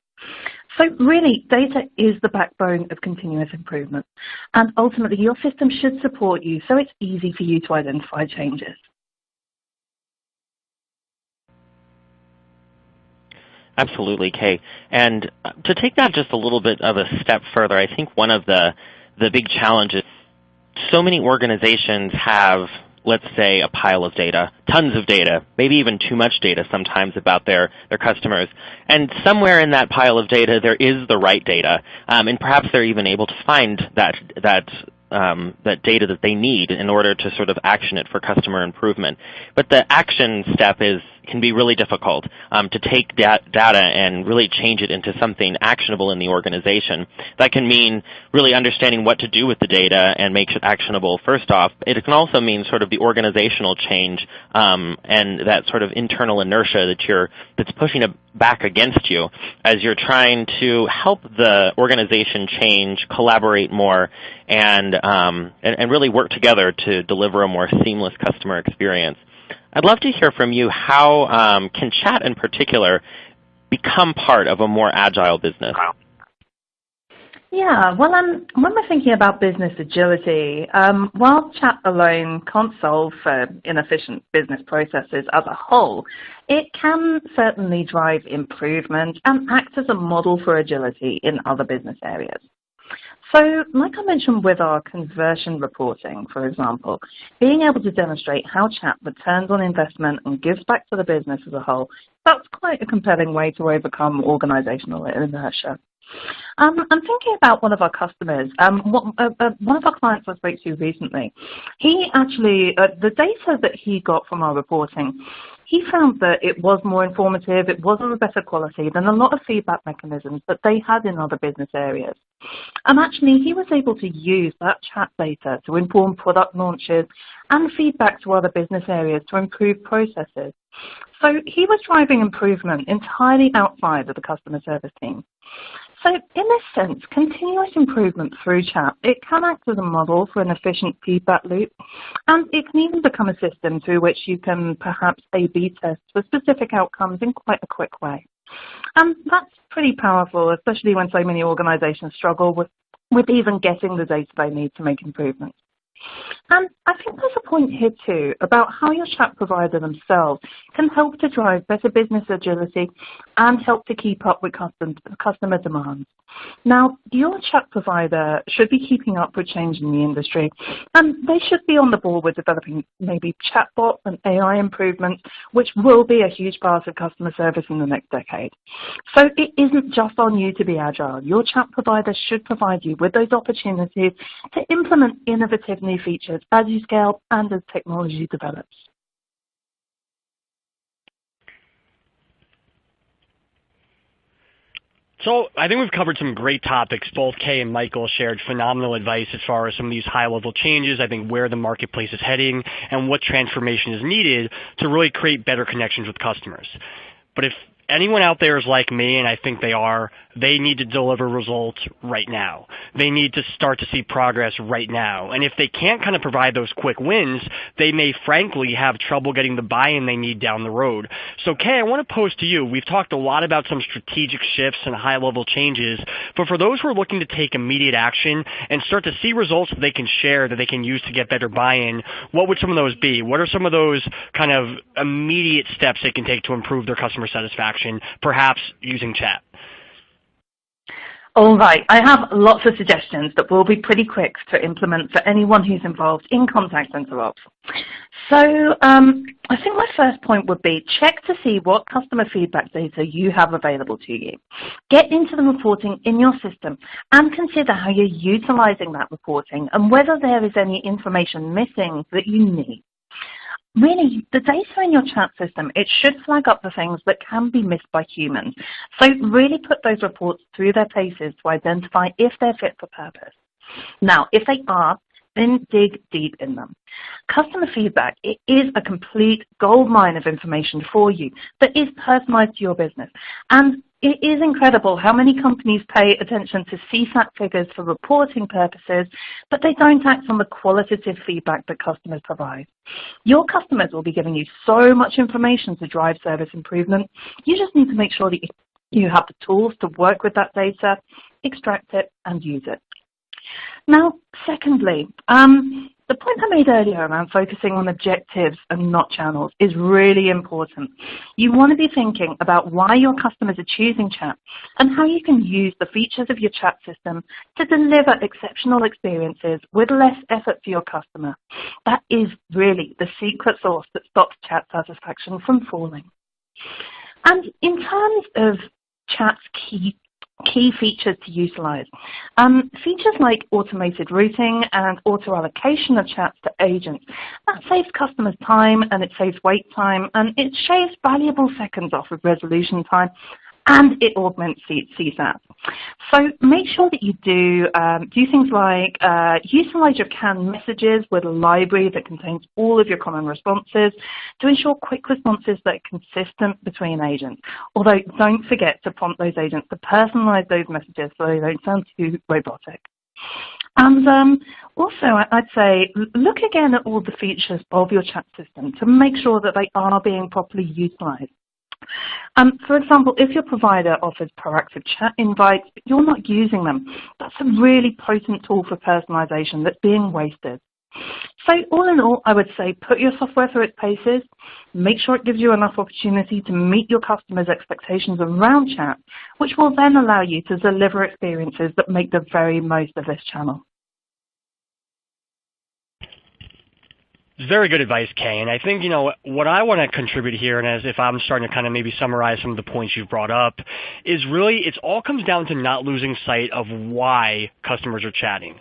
So really, data is the backbone of continuous improvement, and ultimately your system should support you so it's easy for you to identify changes. Absolutely, Kaye. And to take that just a little bit of a step further, I think one of the big challenges, so many organizations have, let's say, a pile of data, tons of data, maybe even too much data sometimes about their customers. And somewhere in that pile of data, there is the right data. And perhaps they're even able to find that data that they need in order to sort of action it for customer improvement. But the action step can be really difficult to take data and really change it into something actionable in the organization. That can mean really understanding what to do with the data and make it actionable first off. It can also mean sort of the organizational change and that sort of internal inertia that's pushing it back against you as you're trying to help the organization change, collaborate more, and really work together to deliver a more seamless customer experience. I'd love to hear from you, how can chat in particular become part of a more agile business? Yeah, well, when we're thinking about business agility, while chat alone can't solve for inefficient business processes as a whole, it can certainly drive improvement and act as a model for agility in other business areas. So, like I mentioned with our conversion reporting, for example, being able to demonstrate how chat returns on investment and gives back to the business as a whole, that's quite a compelling way to overcome organizational inertia. I'm thinking about one of our customers, one of our clients I spoke to recently. He actually, the data that he got from our reporting, he found that it was more informative, it was of a better quality than a lot of feedback mechanisms that they had in other business areas. And actually, he was able to use that chat data to inform product launches and feedback to other business areas to improve processes. So he was driving improvement entirely outside of the customer service team. So in this sense, continuous improvement through chat, it can act as a model for an efficient feedback loop, and it can even become a system through which you can perhaps A/B test for specific outcomes in quite a quick way. And that's pretty powerful, especially when so many organizations struggle with even getting the data they need to make improvements. And I think there's a point here too about how your chat provider themselves can help to drive better business agility and help to keep up with customer demands. Now, your chat provider should be keeping up with change in the industry, and they should be on the ball with developing maybe chatbot and AI improvements, which will be a huge part of customer service in the next decade. So it isn't just on you to be agile. Your chat provider should provide you with those opportunities to implement innovative new features as you scale and as technology develops. So I think we've covered some great topics. Both Kaye and Michael shared phenomenal advice as far as some of these high-level changes, I think where the marketplace is heading and what transformation is needed to really create better connections with customers. But if anyone out there is like me, and I think they are, they need to deliver results right now. They need to start to see progress right now. And if they can't kind of provide those quick wins, they may frankly have trouble getting the buy-in they need down the road. So Kaye, I want to pose to you, we've talked a lot about some strategic shifts and high-level changes, but for those who are looking to take immediate action and start to see results that they can share, that they can use to get better buy-in, what would some of those be? What are some of those kind of immediate steps they can take to improve their customer satisfaction, perhaps using chat? All right, I have lots of suggestions that will be pretty quick to implement for anyone who's involved in contact center ops. So I think my first point would be check to see what customer feedback data you have available to you. Get into the reporting in your system and consider how you're utilizing that reporting and whether there is any information missing that you need. Really, the data in your chat system, it should flag up the things that can be missed by humans. So really put those reports through their paces to identify if they're fit for purpose. Now, if they are, then dig deep in them. Customer feedback, it is a complete goldmine of information for you that is personalized to your business. And it is incredible how many companies pay attention to CSAT figures for reporting purposes, but they don't act on the qualitative feedback that customers provide. Your customers will be giving you so much information to drive service improvement. You just need to make sure that you have the tools to work with that data, extract it, and use it. Now, secondly, the point I made earlier around focusing on objectives and not channels is really important. You want to be thinking about why your customers are choosing chat and how you can use the features of your chat system to deliver exceptional experiences with less effort for your customer. That is really the secret sauce that stops chat satisfaction from falling. And in terms of chat's key features to utilize. Features like automated routing and auto-allocation of chats to agents. That saves customers time and it saves wait time and it shaves valuable seconds off of resolution time and it augments CSAT. So make sure that you do things like utilize your canned messages with a library that contains all of your common responses to ensure quick responses that are consistent between agents. Although don't forget to prompt those agents to personalize those messages so they don't sound too robotic. And also, I'd say, look again at all the features of your chat system to make sure that they are being properly utilized. For example, if your provider offers proactive chat invites, but you're not using them, that's a really potent tool for personalization that's being wasted. So all in all, I would say put your software through its paces, make sure it gives you enough opportunity to meet your customers' expectations around chat, which will then allow you to deliver experiences that make the very most of this channel. Very good advice, Kaye. And I think, what I want to contribute here, and as if I'm starting to kind of maybe summarize some of the points you've brought up, is really it all comes down to not losing sight of why customers are chatting.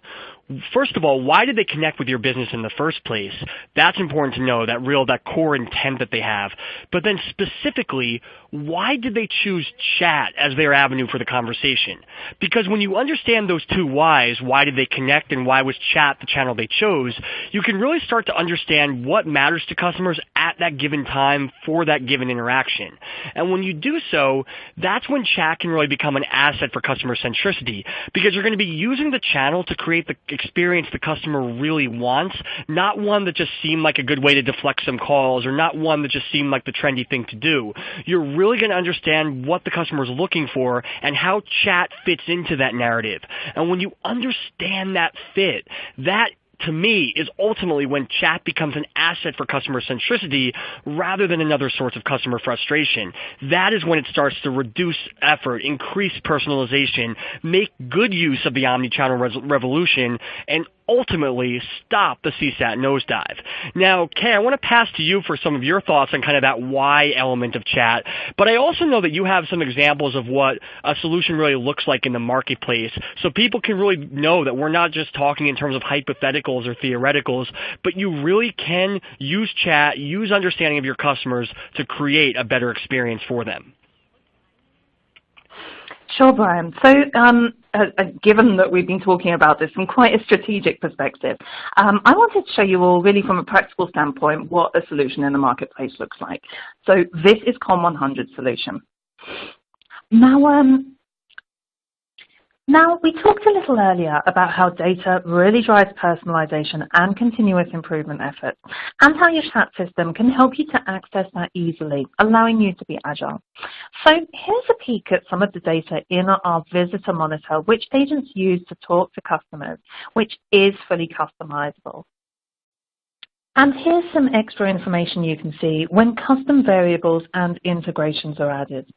First of all, why did they connect with your business in the first place? That's important to know, that core intent that they have. But then specifically, why did they choose chat as their avenue for the conversation? Because when you understand those two whys, why did they connect and why was chat the channel they chose, you can really start to understand what matters to customers at that given time for that given interaction. And when you do so, that's when chat can really become an asset for customer centricity, because you're going to be using the channel to create the experience the customer really wants, not one that just seemed like a good way to deflect some calls or not one that just seemed like the trendy thing to do. You're really going to understand what the customer is looking for and how chat fits into that narrative. And when you understand that fit, that to me, is ultimately when chat becomes an asset for customer centricity rather than another source of customer frustration. That is when it starts to reduce effort, increase personalization, make good use of the omnichannel revolution, and ultimately stop the CSAT nosedive. Now, Kaye, I want to pass to you for some of your thoughts on kind of that why element of chat, but I also know that you have some examples of what a solution really looks like in the marketplace, so people can really know that we're not just talking in terms of hypotheticals or theoreticals, but you really can use chat, use understanding of your customers to create a better experience for them. Sure, Brian. So given that we've been talking about this from quite a strategic perspective, I wanted to show you all really from a practical standpoint what a solution in the marketplace looks like. So this is COM100 solution. Now, we talked a little earlier about how data really drives personalization and continuous improvement efforts, and how your chat system can help you to access that easily, allowing you to be agile. So here's a peek at some of the data in our visitor monitor, which agents use to talk to customers, which is fully customizable. And here's some extra information you can see when custom variables and integrations are added.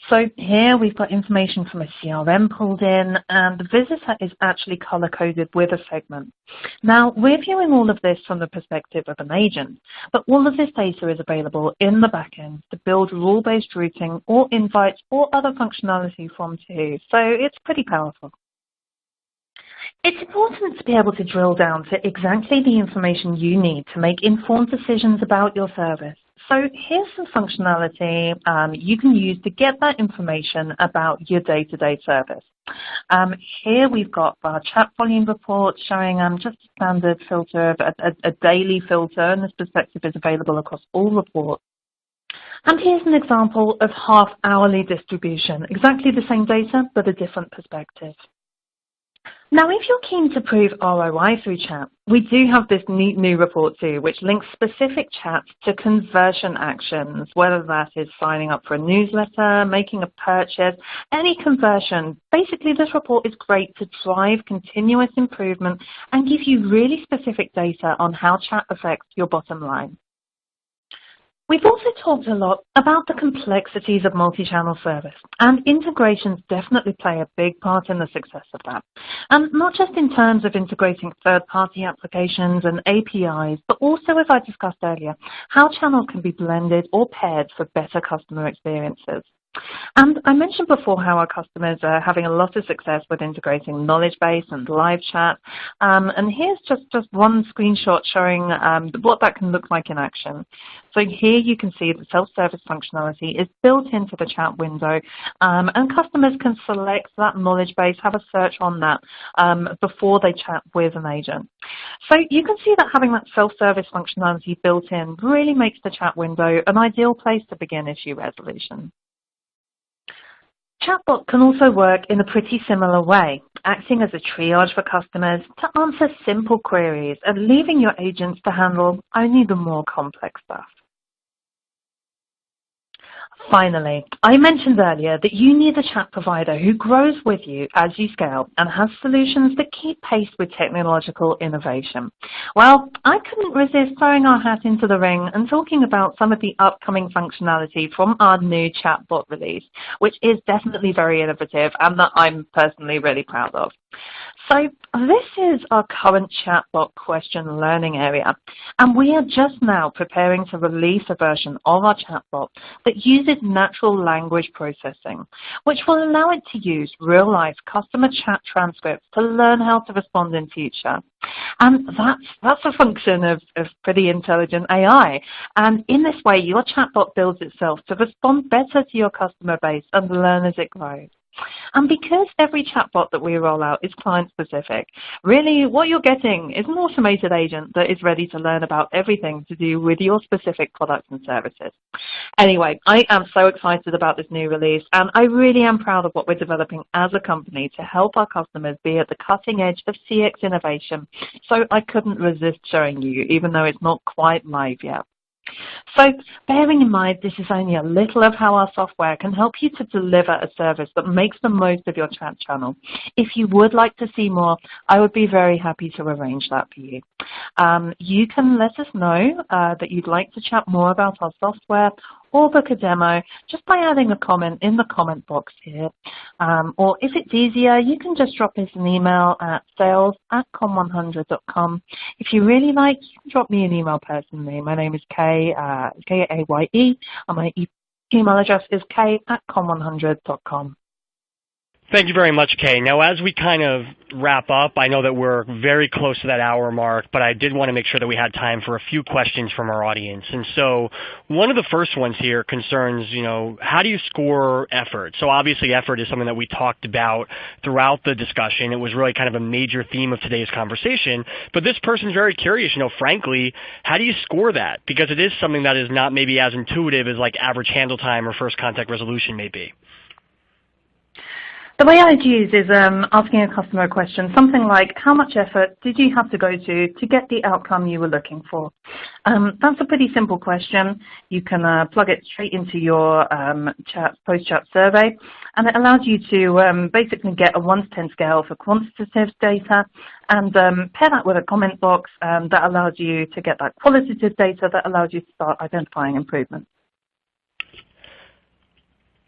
So here we've got information from a CRM pulled in, and the visitor is actually color-coded with a segment. Now, we're viewing all of this from the perspective of an agent, but all of this data is available in the backend to build rule-based routing or invites or other functionality from too. So it's pretty powerful. It's important to be able to drill down to exactly the information you need to make informed decisions about your service. So here's some functionality you can use to get that information about your day-to-day service. Here we've got our chat volume report showing just a standard filter, a daily filter, and this perspective is available across all reports. And here's an example of half-hourly distribution, exactly the same data, but a different perspective. Now, if you're keen to prove ROI through chat, we do have this neat new report too, which links specific chats to conversion actions, whether that is signing up for a newsletter, making a purchase, any conversion. Basically, this report is great to drive continuous improvement and give you really specific data on how chat affects your bottom line. We've also talked a lot about the complexities of multi-channel service, and integrations definitely play a big part in the success of that. And not just in terms of integrating third-party applications and APIs, but also, as I discussed earlier, how channels can be blended or paired for better customer experiences. And I mentioned before how our customers are having a lot of success with integrating knowledge base and live chat. And here's just one screenshot showing what that can look like in action. So here you can see the self-service functionality is built into the chat window, and customers can select that knowledge base, have a search on that before they chat with an agent. So you can see that having that self-service functionality built in really makes the chat window an ideal place to begin issue resolution. Chatbot can also work in a pretty similar way, acting as a triage for customers to answer simple queries and leaving your agents to handle only the more complex stuff. Finally, I mentioned earlier that you need a chat provider who grows with you as you scale and has solutions that keep pace with technological innovation. Well, I couldn't resist throwing our hat into the ring and talking about some of the upcoming functionality from our new chatbot release, which is definitely very innovative and that I'm personally really proud of. So this is our current chatbot question learning area, and we are just now preparing to release a version of our chatbot that uses natural language processing, which will allow it to use real-life customer chat transcripts to learn how to respond in future. And that's a function of pretty intelligent AI. And in this way, your chatbot builds itself to respond better to your customer base and learn as it grows. And because every chatbot that we roll out is client-specific, really what you're getting is an automated agent that is ready to learn about everything to do with your specific products and services. Anyway, I am so excited about this new release, and I really am proud of what we're developing as a company to help our customers be at the cutting edge of CX innovation. So I couldn't resist showing you, even though it's not quite live yet. So bearing in mind this is only a little of how our software can help you to deliver a service that makes the most of your chat channel. If you would like to see more, I would be very happy to arrange that for you. You can let us know that you'd like to chat more about our software or book a demo just by adding a comment in the comment box here. Or if it's easier, you can just drop us an email at sales@com100.com. If you really like, you can drop me an email personally. My name is Kaye, Kaye, and my email address is kaye@com100.com. Thank you very much, Kaye. Now, as we kind of wrap up, I know that we're very close to that hour mark, but I did want to make sure that we had time for a few questions from our audience. And so one of the first ones here concerns, how do you score effort? So obviously effort is something that we talked about throughout the discussion. It was really kind of a major theme of today's conversation. But this person's very curious, frankly, how do you score that? Because it is something that is not maybe as intuitive as like average handle time or first contact resolution may be. The way I'd use is asking a customer a question, something like, how much effort did you have to go to get the outcome you were looking for? That's a pretty simple question. You can plug it straight into your post-chat survey, and it allows you to basically get a 1 to 10 scale for quantitative data and pair that with a comment box that allows you to get that qualitative data that allows you to start identifying improvements.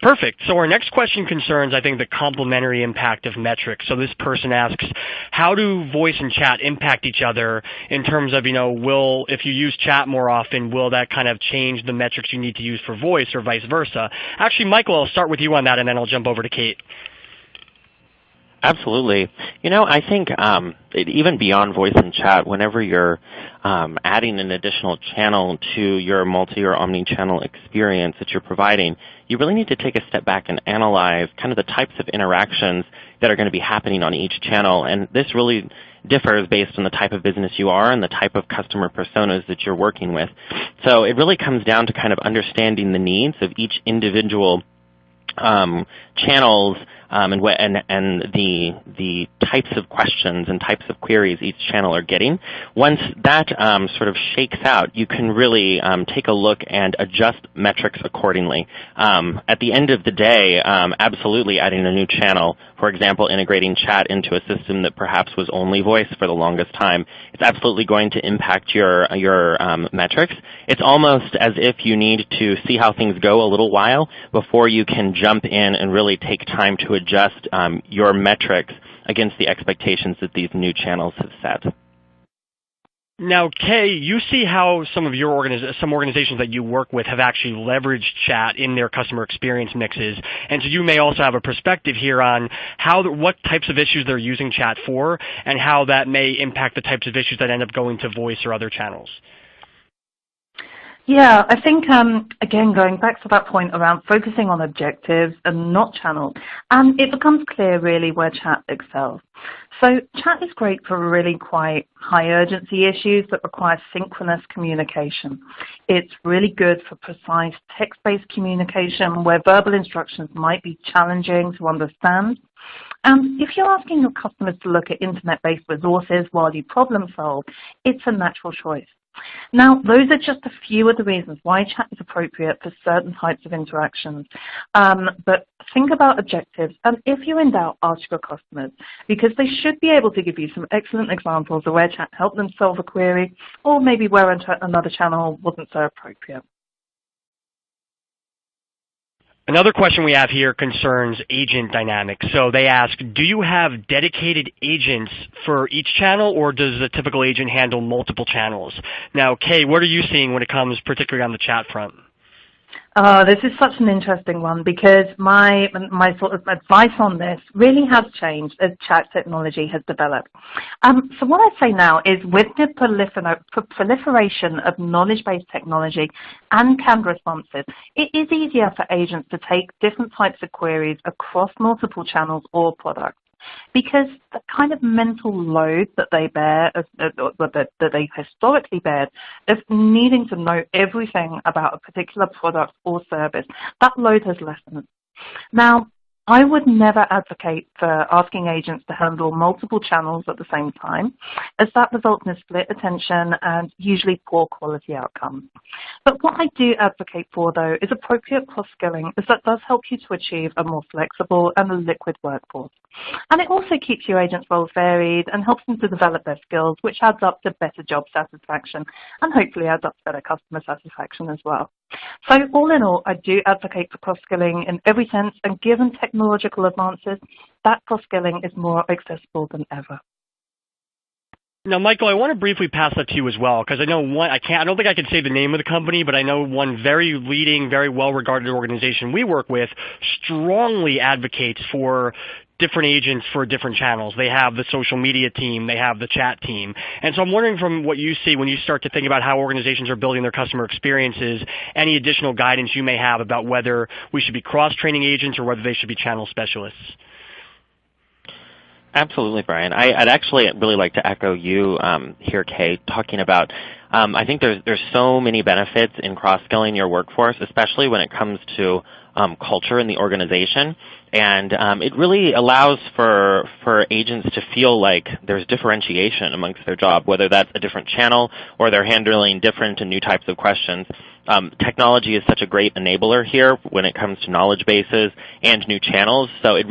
Perfect. So our next question concerns, I think, the complementary impact of metrics. So this person asks, how do voice and chat impact each other in terms of, if you use chat more often, will that kind of change the metrics you need to use for voice or vice versa? Actually, Michael, I'll start with you on that, and then I'll jump over to Kate. Absolutely. I think even beyond voice and chat, whenever you're adding an additional channel to your multi or omni-channel experience that you're providing, you really need to take a step back and analyze kind of the types of interactions that are going to be happening on each channel. And this really differs based on the type of business you are and the type of customer personas that you're working with. So it really comes down to kind of understanding the needs of each individual channels and the types of questions and types of queries each channel are getting. Once that sort of shakes out, you can really take a look and adjust metrics accordingly. At the end of the day, absolutely adding a new channel, for example, integrating chat into a system that perhaps was only voice for the longest time, it's absolutely going to impact your metrics. It's almost as if you need to see how things go a little while before you can jump in and really take time to adjust your metrics against the expectations that these new channels have set. Now, Kaye, you see how some organizations that you work with have actually leveraged chat in their customer experience mixes, and so you may also have a perspective here on what types of issues they're using chat for, and how that may impact the types of issues that end up going to voice or other channels. Yeah, I think, again, going back to that point around focusing on objectives and not channels, it becomes clear really where chat excels. So chat is great for really quite high urgency issues that require synchronous communication. It's really good for precise text-based communication where verbal instructions might be challenging to understand. And if you're asking your customers to look at internet-based resources while you problem solve, it's a natural choice. Now, those are just a few of the reasons why chat is appropriate for certain types of interactions. But think about objectives, and if you're in doubt, ask your customers, because they should be able to give you some excellent examples of where chat helped them solve a query, or maybe where another channel wasn't so appropriate. Another question we have here concerns agent dynamics. So they ask, do you have dedicated agents for each channel, or does a typical agent handle multiple channels? Now, Kaye, what are you seeing when it comes particularly on the chat front? This is such an interesting one, because my sort of advice on this really has changed as chat technology has developed. So what I say now is, with the proliferation of knowledge-based technology and canned responses, it is easier for agents to take different types of queries across multiple channels or products, because the kind of mental load that they bear, that they historically bared, of needing to know everything about a particular product or service, that load has lessened. Now, I would never advocate for asking agents to handle multiple channels at the same time, as that results in split attention and usually poor quality outcomes. But what I do advocate for, though, is appropriate cross-skilling, as that does help you to achieve a more flexible and a liquid workforce. And it also keeps your agents' roles varied and helps them to develop their skills, which adds up to better job satisfaction and hopefully adds up to better customer satisfaction as well. So all in all, I do advocate for cross-skilling in every sense, and given technological advances, that cross-skilling is more accessible than ever. Now, Michael, I want to briefly pass that to you as well, because I know I don't think I can say the name of the company, but I know one very leading, very well-regarded organization we work with strongly advocates for different agents for different channels. They have the social media team, they have the chat team. And so I'm wondering, from what you see when you start to think about how organizations are building their customer experiences, any additional guidance you may have about whether we should be cross-training agents or whether they should be channel specialists. Absolutely, Brian. I'd actually really like to echo you here, Kaye, talking about I think there's so many benefits in cross-skilling your workforce, especially when it comes to culture in the organization. And it really allows for agents to feel like there's differentiation amongst their job, whether that's a different channel or they're handling different and new types of questions. Technology is such a great enabler here when it comes to knowledge bases and new channels. So it's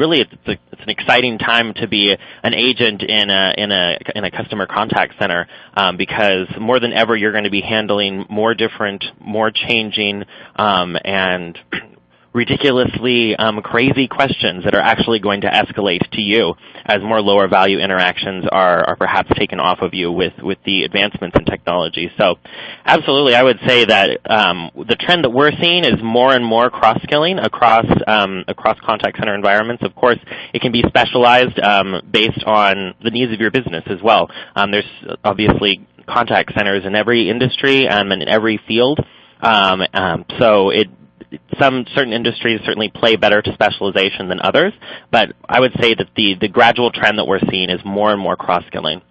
an exciting time to be an agent in a customer contact center, because more than ever you're going to be handling more different, more changing, and ridiculously crazy questions that are actually going to escalate to you as more lower value interactions are perhaps taken off of you with the advancements in technology. So absolutely, I would say that the trend that we're seeing is more and more cross-skilling across contact center environments. Of course, it can be specialized based on the needs of your business as well. There's obviously contact centers in every industry and in every field. So some certain industries certainly play better to specialization than others, but I would say that the gradual trend that we're seeing is more and more cross-skilling.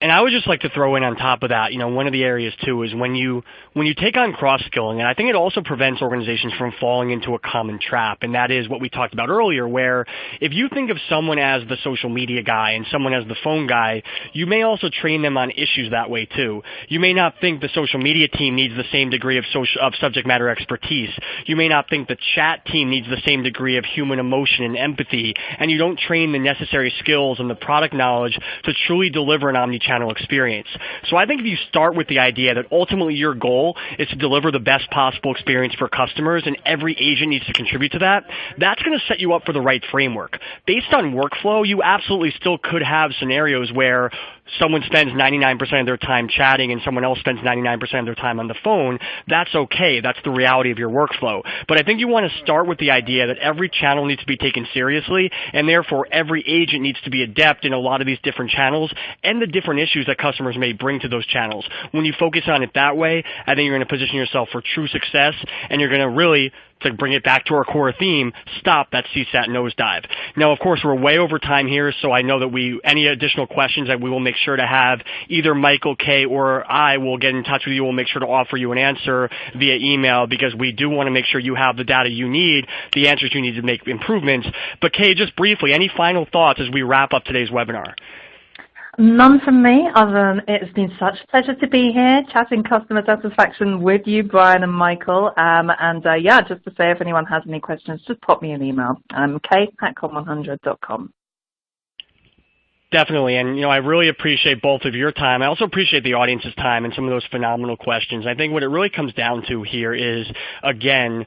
And I would just like to throw in on top of that, one of the areas too is when you take on cross-skilling, and I think it also prevents organizations from falling into a common trap, and that is what we talked about earlier, where if you think of someone as the social media guy and someone as the phone guy, you may also train them on issues that way too. You may not think the social media team needs the same degree of subject matter expertise. You may not think the chat team needs the same degree of human emotion and empathy, and you don't train the necessary skills and the product knowledge to truly deliver an omnichannel experience. So I think if you start with the idea that ultimately your goal is to deliver the best possible experience for customers and every agent needs to contribute to that, that's going to set you up for the right framework. Based on workflow, you absolutely still could have scenarios where someone spends 99% of their time chatting and someone else spends 99% of their time on the phone. That's okay. That's the reality of your workflow. But I think you want to start with the idea that every channel needs to be taken seriously, and therefore every agent needs to be adept in a lot of these different channels and the different issues that customers may bring to those channels. When you focus on it that way, I think you're going to position yourself for true success, and you're going to really, to bring it back to our core theme, stop that CSAT nosedive. Now, of course, we're way over time here, so I know that any additional questions that we will make sure to have either Michael, Kaye, or I will get in touch with you. We'll make sure to offer you an answer via email, because we do want to make sure you have the data you need, the answers you need to make improvements. But Kaye, just briefly, any final thoughts as we wrap up today's webinar? None from me, other than it's been such a pleasure to be here, chatting customer satisfaction with you, Brian and Michael. Yeah, just to say, if anyone has any questions, just pop me an email. Kaye@com100.com. Definitely, and I really appreciate both of your time. I also appreciate the audience's time and some of those phenomenal questions. I think what it really comes down to here is, again,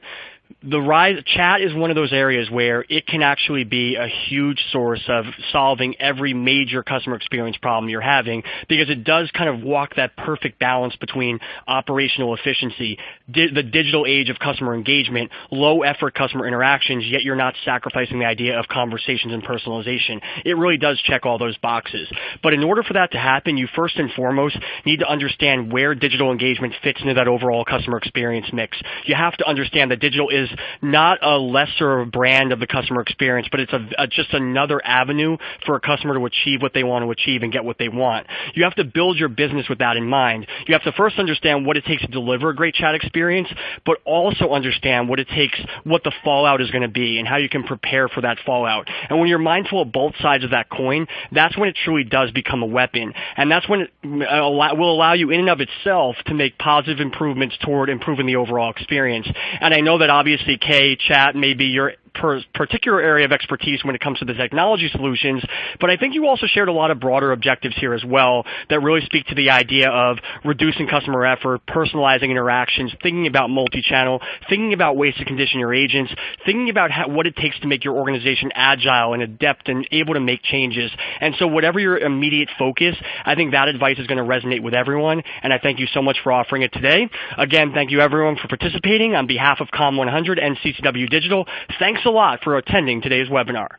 chat is one of those areas where it can actually be a huge source of solving every major customer experience problem you're having, because it does kind of walk that perfect balance between operational efficiency, the digital age of customer engagement, low effort customer interactions, yet you're not sacrificing the idea of conversations and personalization. It really does check all those boxes. But in order for that to happen, you first and foremost need to understand where digital engagement fits into that overall customer experience mix. You have to understand that digital is not a lesser brand of the customer experience, but it's just another avenue for a customer to achieve what they want to achieve and get what they want. You have to build your business with that in mind. You have to first understand what it takes to deliver a great chat experience, but also understand what the fallout is going to be and how you can prepare for that fallout. And when you're mindful of both sides of that coin, that's when it truly does become a weapon. And that's when it will allow you in and of itself to make positive improvements toward improving the overall experience. And I know that obviously Kaye, Chat may be your particular area of expertise when it comes to the technology solutions, but I think you also shared a lot of broader objectives here as well that really speak to the idea of reducing customer effort, personalizing interactions, thinking about multi-channel, thinking about ways to condition your agents, thinking about what it takes to make your organization agile and adept and able to make changes. And so whatever your immediate focus, I think that advice is going to resonate with everyone, and I thank you so much for offering it today. Again, thank you everyone for participating on behalf of Com100 and CCW Digital. Thanks a lot for attending today's webinar.